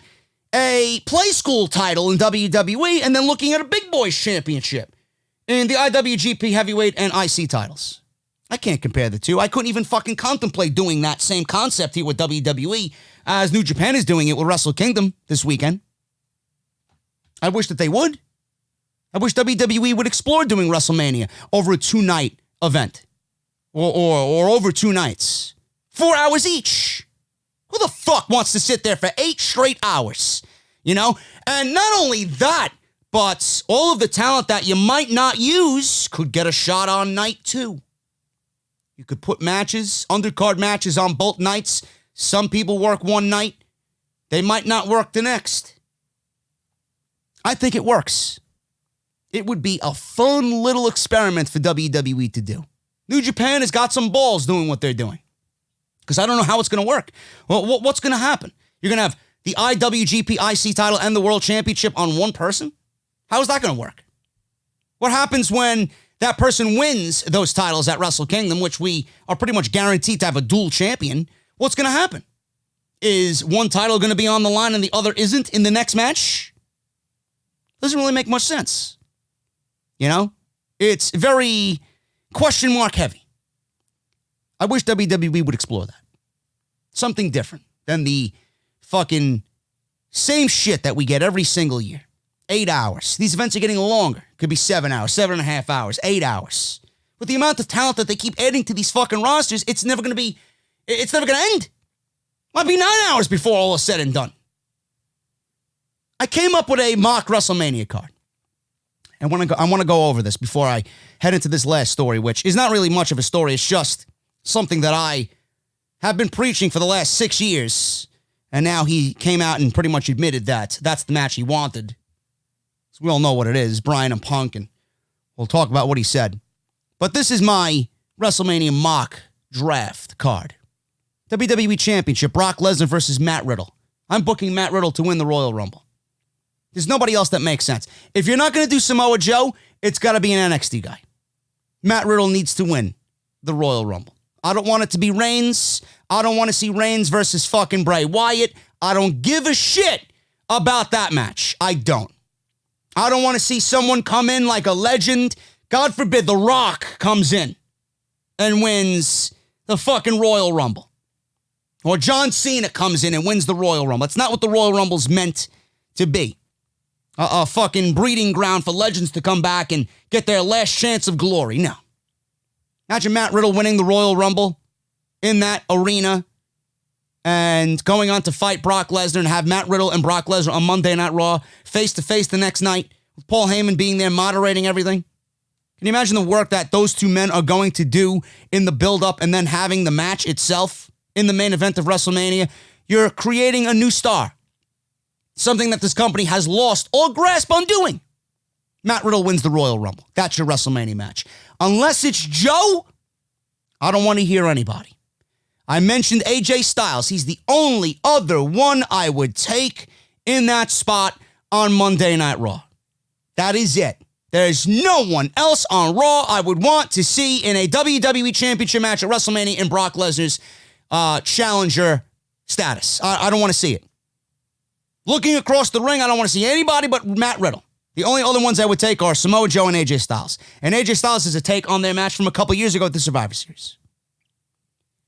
A: a play school title in WWE and then looking at a big boys championship in the IWGP Heavyweight and IC titles. I can't compare the two. I couldn't even fucking contemplate doing that same concept here with WWE as New Japan is doing it with Wrestle Kingdom this weekend. I wish that they would. I wish WWE would explore doing WrestleMania over a 2-night event or over 2 nights. 4 hours each. Who the fuck wants to sit there for 8 straight hours? You know? And not only that, but all of the talent that you might not use could get a shot on night 2. You could put matches, undercard matches on both nights. Some people work one night. They might not work the next. I think it works. It would be a fun little experiment for WWE to do. New Japan has got some balls doing what they're doing. Because I don't know how it's going to work. Well, what's going to happen? You're going to have the IWGP IC title and the World Championship on one person? How is that going to work? What happens when that person wins those titles at Wrestle Kingdom, which we are pretty much guaranteed to have a dual champion? What's going to happen? Is one title going to be on the line and the other isn't in the next match? Doesn't really make much sense. You know? It's very question mark heavy. I wish WWE would explore that. Something different than the fucking same shit that we get every single year. 8 hours. These events are getting longer. Could be 7 hours, 7.5 hours, 8 hours. With the amount of talent that they keep adding to these fucking rosters, it's never going to end. Might be 9 hours before all is said and done. I came up with a mock WrestleMania card. And I want to go over this before I head into this last story, which is not really much of a story. It's just something that I have been preaching for the last 6 years. And now he came out and pretty much admitted that that's the match he wanted. So we all know what it is, Bryan and Punk, and we'll talk about what he said. But this is my WrestleMania mock draft card. WWE Championship, Brock Lesnar versus Matt Riddle. I'm booking Matt Riddle to win the Royal Rumble. There's nobody else that makes sense. If you're not going to do Samoa Joe, it's got to be an NXT guy. Matt Riddle needs to win the Royal Rumble. I don't want it to be Reigns. I don't want to see Reigns versus fucking Bray Wyatt. I don't give a shit about that match. I don't. I don't want to see someone come in like a legend. God forbid The Rock comes in and wins the fucking Royal Rumble. Or John Cena comes in and wins the Royal Rumble. That's not what the Royal Rumble's meant to be. A fucking breeding ground for legends to come back and get their last chance of glory. No. Imagine Matt Riddle winning the Royal Rumble in that arena and going on to fight Brock Lesnar and have Matt Riddle and Brock Lesnar on Monday Night Raw face-to-face the next night with Paul Heyman being there moderating everything. Can you imagine the work that those two men are going to do in the build-up and then having the match itself in the main event of WrestleMania? You're creating a new star. Something that this company has lost all grasp on doing. Matt Riddle wins the Royal Rumble. That's your WrestleMania match. Unless it's Joe, I don't want to hear anybody. I mentioned AJ Styles. He's the only other one I would take in that spot on Monday Night Raw. That is it. There's no one else on Raw I would want to see in a WWE Championship match at WrestleMania in Brock Lesnar's challenger status. I don't want to see it. Looking across the ring, I don't want to see anybody but Matt Riddle. The only other ones I would take are Samoa Joe and AJ Styles. And AJ Styles is a take on their match from a couple years ago at the Survivor Series.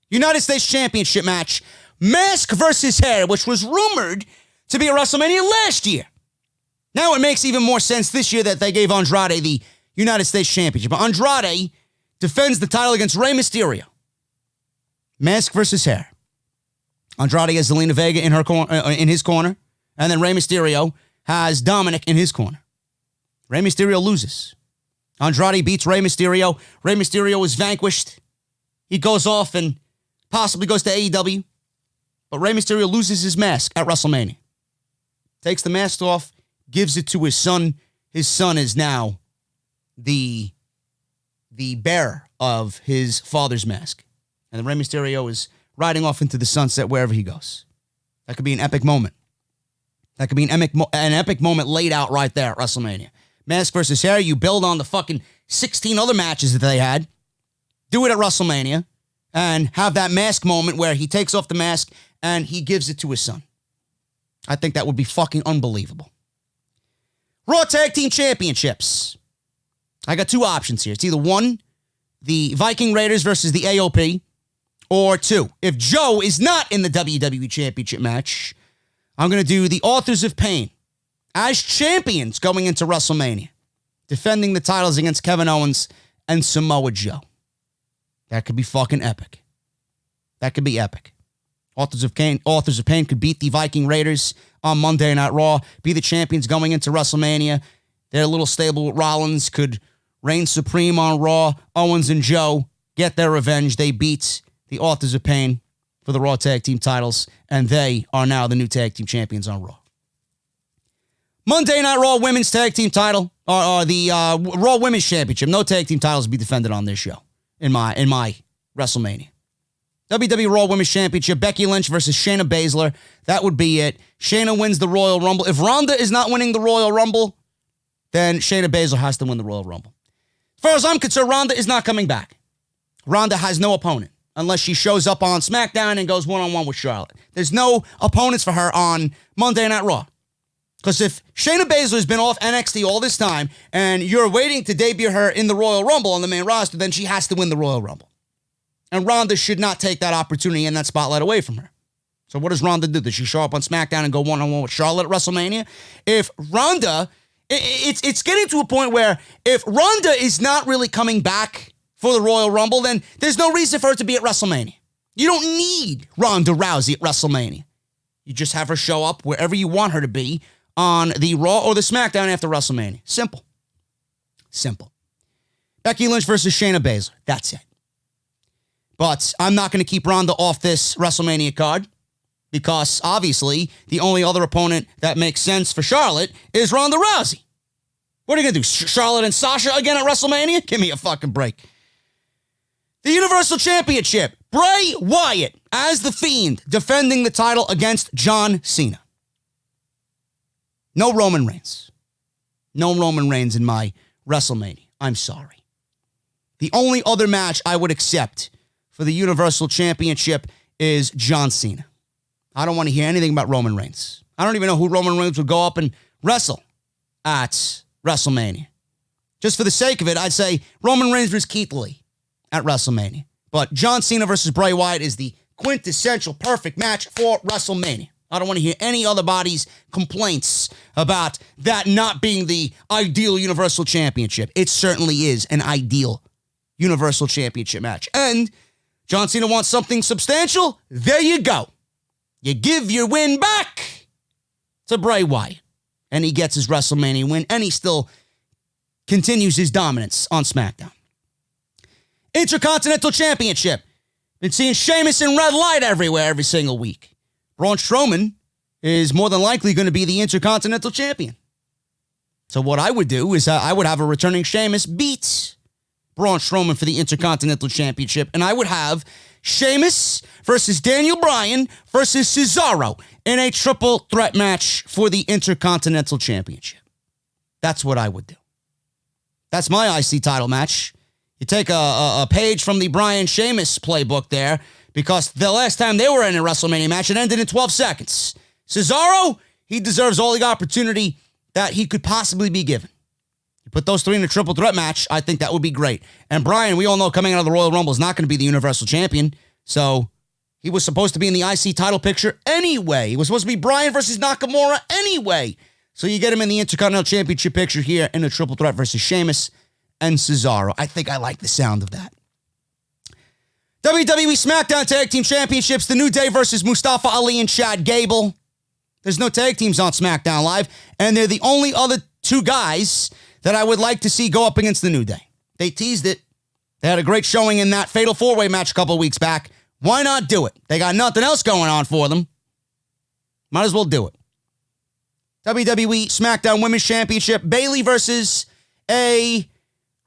A: United States Championship match, mask versus hair, which was rumored to be at WrestleMania last year. Now it makes even more sense this year that they gave Andrade the United States Championship. But Andrade defends the title against Rey Mysterio. Mask versus hair. Andrade has Zelina Vega in his corner. And then Rey Mysterio has Dominic in his corner. Rey Mysterio loses. Andrade beats Rey Mysterio. Rey Mysterio is vanquished. He goes off and possibly goes to AEW. But Rey Mysterio loses his mask at WrestleMania. Takes the mask off, gives it to his son. His son is now the bearer of his father's mask. And then Rey Mysterio is riding off into the sunset wherever he goes. That could be an epic moment. That could be an epic moment laid out right there at WrestleMania. Mask versus hair, you build on the fucking 16 other matches that they had. Do it at WrestleMania and have that mask moment where he takes off the mask and he gives it to his son. I think that would be fucking unbelievable. Raw Tag Team Championships. I got two options here. It's either one, the Viking Raiders versus the AOP, or two, if Joe is not in the WWE Championship match, I'm going to do the Authors of Pain as champions going into WrestleMania, defending the titles against Kevin Owens and Samoa Joe. That could be fucking epic. That could be epic. Authors of Pain could beat the Viking Raiders on Monday Night Raw, be the champions going into WrestleMania. Their little stable with Rollins could reign supreme on Raw. Owens and Joe get their revenge. They beat the Authors of Pain for the Raw Tag Team titles, and they are now the new Tag Team champions on Raw. Monday Night Raw Women's Tag Team title, or the Raw Women's Championship. No Tag Team titles will be defended on this show in my WrestleMania. WWE Raw Women's Championship, Becky Lynch versus Shayna Baszler. That would be it. Shayna wins the Royal Rumble. If Ronda is not winning the Royal Rumble, then Shayna Baszler has to win the Royal Rumble. As far as I'm concerned, Ronda is not coming back. Ronda has no opponent unless she shows up on SmackDown and goes one-on-one with Charlotte. There's no opponents for her on Monday Night Raw. Because if Shayna Baszler has been off NXT all this time and you're waiting to debut her in the Royal Rumble on the main roster, then she has to win the Royal Rumble. And Ronda should not take that opportunity and that spotlight away from her. So what does Ronda do? Does she show up on SmackDown and go one-on-one with Charlotte at WrestleMania? If Ronda, it's getting to a point where if Ronda is not really coming back for the Royal Rumble, then there's no reason for her to be at WrestleMania. You don't need Ronda Rousey at WrestleMania. You just have her show up wherever you want her to be on the Raw or the SmackDown after WrestleMania. Simple. Simple. Becky Lynch versus Shayna Baszler. That's it. But I'm not going to keep Ronda off this WrestleMania card because, obviously, the only other opponent that makes sense for Charlotte is Ronda Rousey. What are you going to do, Charlotte and Sasha again at WrestleMania? Give me a fucking break. The Universal Championship, Bray Wyatt as The Fiend defending the title against John Cena. No Roman Reigns. No Roman Reigns in my WrestleMania. I'm sorry. The only other match I would accept for for the Universal Championship is John Cena. I don't want to hear anything about Roman Reigns. I don't even know who Roman Reigns would go up and wrestle at WrestleMania. Just for the sake of it, I'd say Roman Reigns versus Keith Lee at WrestleMania. But John Cena versus Bray Wyatt is the quintessential perfect match for WrestleMania. I don't want to hear any other body's complaints about that not being the ideal Universal Championship. It certainly is an ideal Universal Championship match. And John Cena wants something substantial. There you go. You give your win back to Bray Wyatt. And he gets his WrestleMania win. And he still continues his dominance on SmackDown. Intercontinental Championship. Been seeing Sheamus in red light everywhere every single week. Braun Strowman is more than likely going to be the Intercontinental Champion. So what I would do is I would have a returning Sheamus beat Braun Strowman for the Intercontinental Championship, and I would have Sheamus versus Daniel Bryan versus Cesaro in a triple threat match for the Intercontinental Championship. That's what I would do. That's my IC title match. You take a page from the Bryan Sheamus playbook there, because the last time they were in a WrestleMania match, it ended in 12 seconds. Cesaro, he deserves all the opportunity that he could possibly be given. You put those three in a triple threat match, I think that would be great. And Bryan, we all know coming out of the Royal Rumble is not going to be the Universal Champion. So he was supposed to be in the IC title picture anyway. It was supposed to be Bryan versus Nakamura anyway. So you get him in the Intercontinental Championship picture here in a triple threat versus Sheamus and Cesaro. I think I like the sound of that. WWE SmackDown Tag Team Championships, The New Day versus Mustafa Ali and Chad Gable. There's no tag teams on SmackDown Live, and they're the only other two guys that I would like to see go up against The New Day. They teased it. They had a great showing in that Fatal 4-Way match a couple of weeks back. Why not do it? They got nothing else going on for them. Might as well do it. WWE SmackDown Women's Championship, Bayley versus a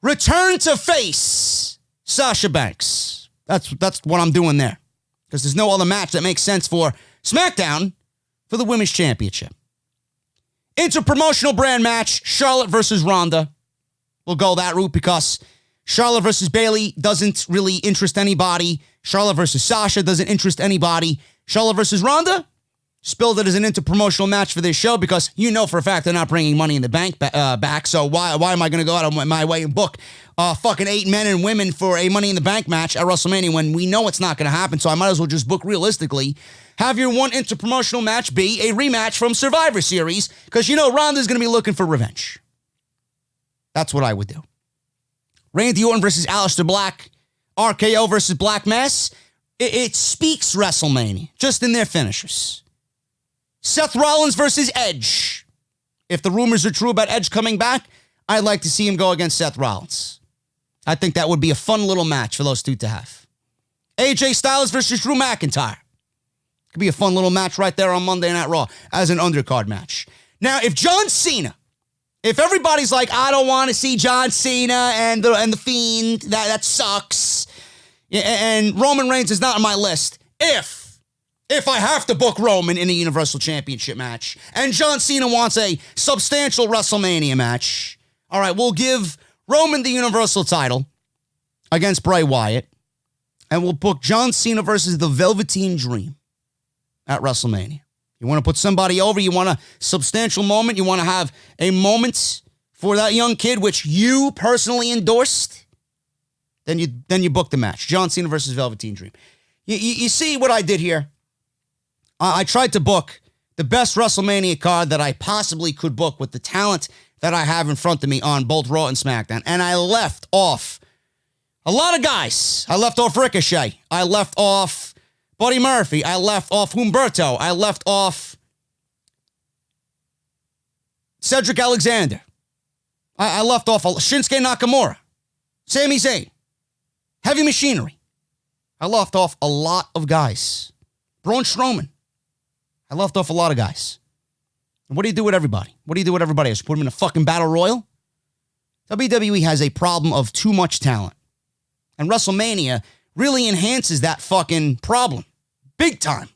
A: return to face, Sasha Banks. That's what I'm doing there. Because there's no other match that makes sense for SmackDown for the Women's Championship. Interpromotional brand match, Charlotte versus Ronda. We'll go that route because Charlotte versus Bayley doesn't really interest anybody. Charlotte versus Sasha doesn't interest anybody. Charlotte versus Ronda, spilled it as an interpromotional match for this show because you know for a fact they're not bringing Money in the Bank back. So why am I going to go out of my way and book fucking 8 men and women for a Money in the Bank match at WrestleMania when we know it's not going to happen? So I might as well just book realistically. Have your one interpromotional match be a rematch from Survivor Series because you know Ronda's going to be looking for revenge. That's what I would do. Randy Orton versus Aleister Black. RKO versus Black Mass. It speaks WrestleMania just in their finishers. Seth Rollins versus Edge. If the rumors are true about Edge coming back, I'd like to see him go against Seth Rollins. I think that would be a fun little match for those two to have. AJ Styles versus Drew McIntyre. Could be a fun little match right there on Monday Night Raw as an undercard match. Now, if John Cena, if everybody's like, I don't want to see John Cena and the Fiend, that sucks, and Roman Reigns is not on my list, if I have to book Roman in a Universal Championship match, and John Cena wants a substantial WrestleMania match, all right, we'll give Roman the Universal title against Bray Wyatt, and we'll book John Cena versus the Velveteen Dream at WrestleMania. You want to put somebody over, you want a substantial moment, you want to have a moment for that young kid, which you personally endorsed, then you book the match. John Cena versus Velveteen Dream. You see what I did here? I tried to book the best WrestleMania card that I possibly could book with the talent that I have in front of me on both Raw and SmackDown. And I left off a lot of guys. I left off Ricochet. I left off Buddy Murphy. I left off Humberto. I left off Cedric Alexander. I left off Shinsuke Nakamura. Sami Zayn. Heavy Machinery. I left off a lot of guys. Braun Strowman. I left off a lot of guys. And what do you do with everybody? What do you do with everybody else? Put them in a fucking battle royal? WWE has a problem of too much talent. And WrestleMania really enhances that fucking problem. Big time.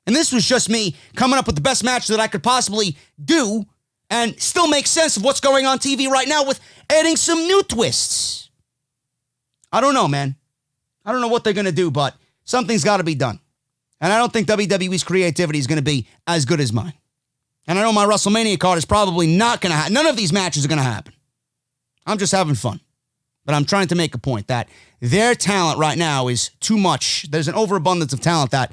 A: And this was just me coming up with the best match that I could possibly do and still make sense of what's going on TV right now with adding some new twists. I don't know, man. I don't know what they're going to do, but something's got to be done. And I don't think WWE's creativity is going to be as good as mine. And I know my WrestleMania card is probably not going to happen. None of these matches are going to happen. I'm just having fun. But I'm trying to make a point that their talent right now is too much. There's an overabundance of talent that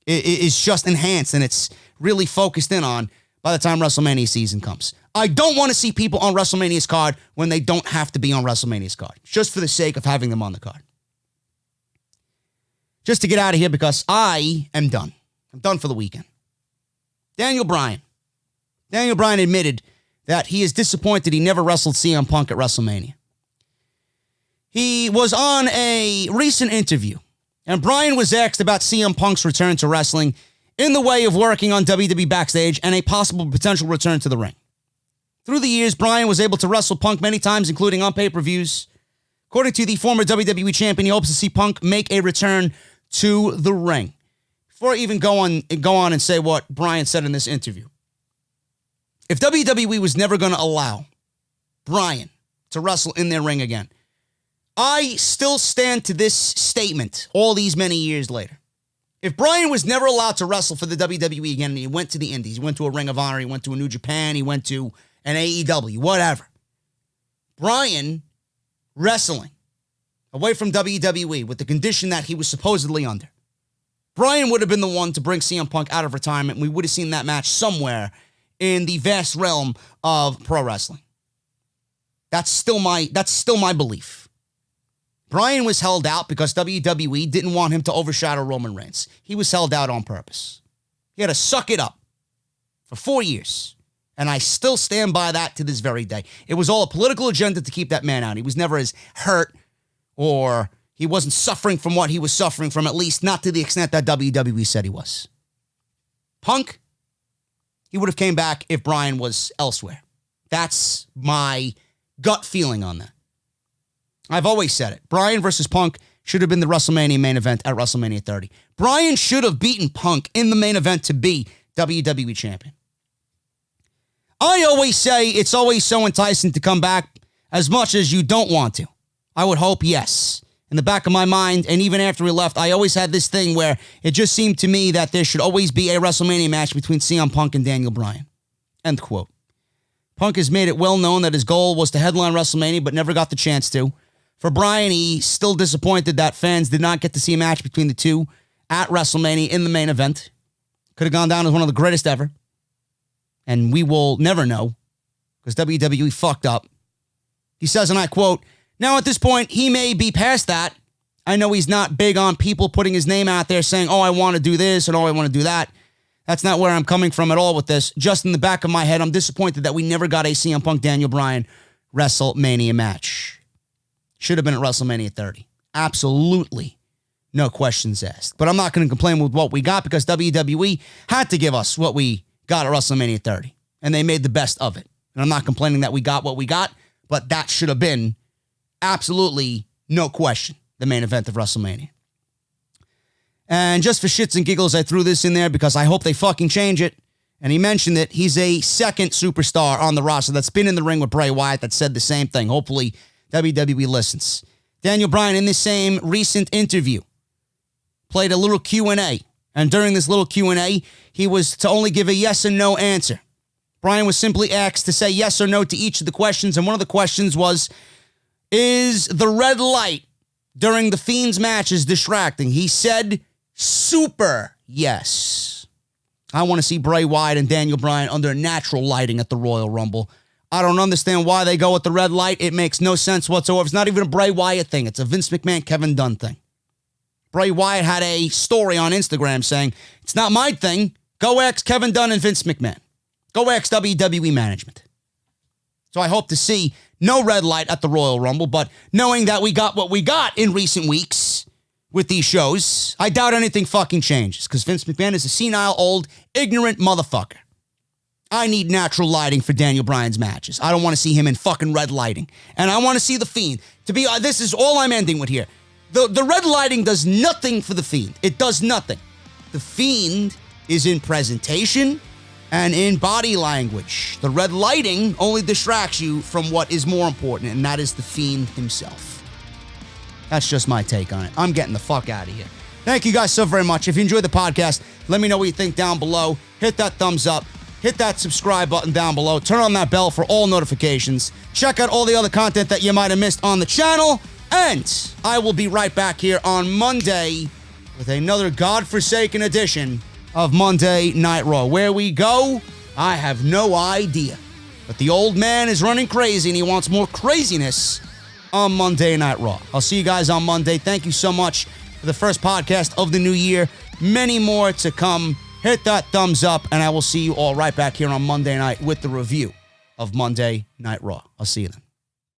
A: is just enhanced, and it's really focused in on by the time WrestleMania season comes. I don't want to see people on WrestleMania's card when they don't have to be on WrestleMania's card, just for the sake of having them on the card. Just to get out of here because I am done. I'm done for the weekend. Daniel Bryan. Daniel Bryan admitted that he is disappointed he never wrestled CM Punk at WrestleMania. He was on a recent interview, and Bryan was asked about CM Punk's return to wrestling in the way of working on WWE backstage and a possible potential return to the ring. Through the years, Bryan was able to wrestle Punk many times, including on pay-per-views. According to the former WWE champion, he hopes to see Punk make a return to the ring. Before I even go on and say what Bryan said in this interview, if WWE was never going to allow Bryan to wrestle in their ring again, I still stand to this statement all these many years later. If Bryan was never allowed to wrestle for the WWE again, and he went to the Indies, he went to a Ring of Honor, he went to a New Japan, he went to an AEW, whatever. Bryan wrestling away from WWE with the condition that he was supposedly under. Bryan would have been the one to bring CM Punk out of retirement, and we would have seen that match somewhere in the vast realm of pro wrestling. That's still my belief. Bryan was held out because WWE didn't want him to overshadow Roman Reigns. He was held out on purpose. He had to suck it up for 4 years. And I still stand by that to this very day. It was all a political agenda to keep that man out. He was never as hurt, or he wasn't suffering from what he was suffering from, at least not to the extent that WWE said he was. Punk, he would have came back if Bryan was elsewhere. That's my gut feeling on that. I've always said it. Bryan versus Punk should have been the WrestleMania main event at WrestleMania 30. Bryan should have beaten Punk in the main event to be WWE champion. I always say it's always so enticing to come back as much as you don't want to. I would hope, yes. In the back of my mind, and even after he left, I always had this thing where it just seemed to me that there should always be a WrestleMania match between CM Punk and Daniel Bryan. End quote. Punk has made it well known that his goal was to headline WrestleMania, but never got the chance to. For Bryan, he's still disappointed that fans did not get to see a match between the two at WrestleMania in the main event. Could have gone down as one of the greatest ever. And we will never know because WWE fucked up. He says, and I quote, "Now at this point, he may be past that. I know he's not big on people putting his name out there saying, oh, I want to do this and oh, I want to do that. That's not where I'm coming from at all with this. Just in the back of my head, I'm disappointed that we never got a CM Punk Daniel Bryan WrestleMania match. Should have been at WrestleMania 30. Absolutely. No questions asked. But I'm not going to complain with what we got because WWE had to give us what we got at WrestleMania 30. And they made the best of it. And I'm not complaining that we got what we got, but that should have been absolutely, no question, the main event of WrestleMania. And just for shits and giggles, I threw this in there because I hope they fucking change it. And he mentioned that he's a second superstar on the roster that's been in the ring with Bray Wyatt that said the same thing. Hopefully, WWE listens. Daniel Bryan, in this same recent interview, played a little Q&A. And during this little Q&A, he was to only give a yes and no answer. Bryan was simply asked to say yes or no to each of the questions. And one of the questions was, is the red light during the Fiend's matches distracting? He said, super yes. I want to see Bray Wyatt and Daniel Bryan under natural lighting at the Royal Rumble. I don't understand why they go with the red light. It makes no sense whatsoever. It's not even a Bray Wyatt thing. It's a Vince McMahon, Kevin Dunn thing. Bray Wyatt had a story on Instagram saying, it's not my thing. Go ask Kevin Dunn and Vince McMahon. Go ask WWE management. So I hope to see no red light at the Royal Rumble, but knowing that we got what we got in recent weeks with these shows, I doubt anything fucking changes because Vince McMahon is a senile, old, ignorant motherfucker. I need natural lighting for Daniel Bryan's matches. I don't want to see him in fucking red lighting. And I want to see The Fiend. This is all I'm ending with here. The red lighting does nothing for The Fiend. It does nothing. The Fiend is in presentation and in body language. The red lighting only distracts you from what is more important, and that is The Fiend himself. That's just my take on it. I'm getting the fuck out of here. Thank you guys so very much. If you enjoyed the podcast, let me know what you think down below. Hit that thumbs up. Hit that subscribe button down below. Turn on that bell for all notifications. Check out all the other content that you might have missed on the channel. And I will be right back here on Monday with another godforsaken edition of Monday Night Raw. Where we go, I have no idea. But the old man is running crazy and he wants more craziness on Monday Night Raw. I'll see you guys on Monday. Thank you so much for the first podcast of the new year. Many more to come. Hit that thumbs up, and I will see you all right back here on Monday night with the review of Monday Night Raw. I'll see you then.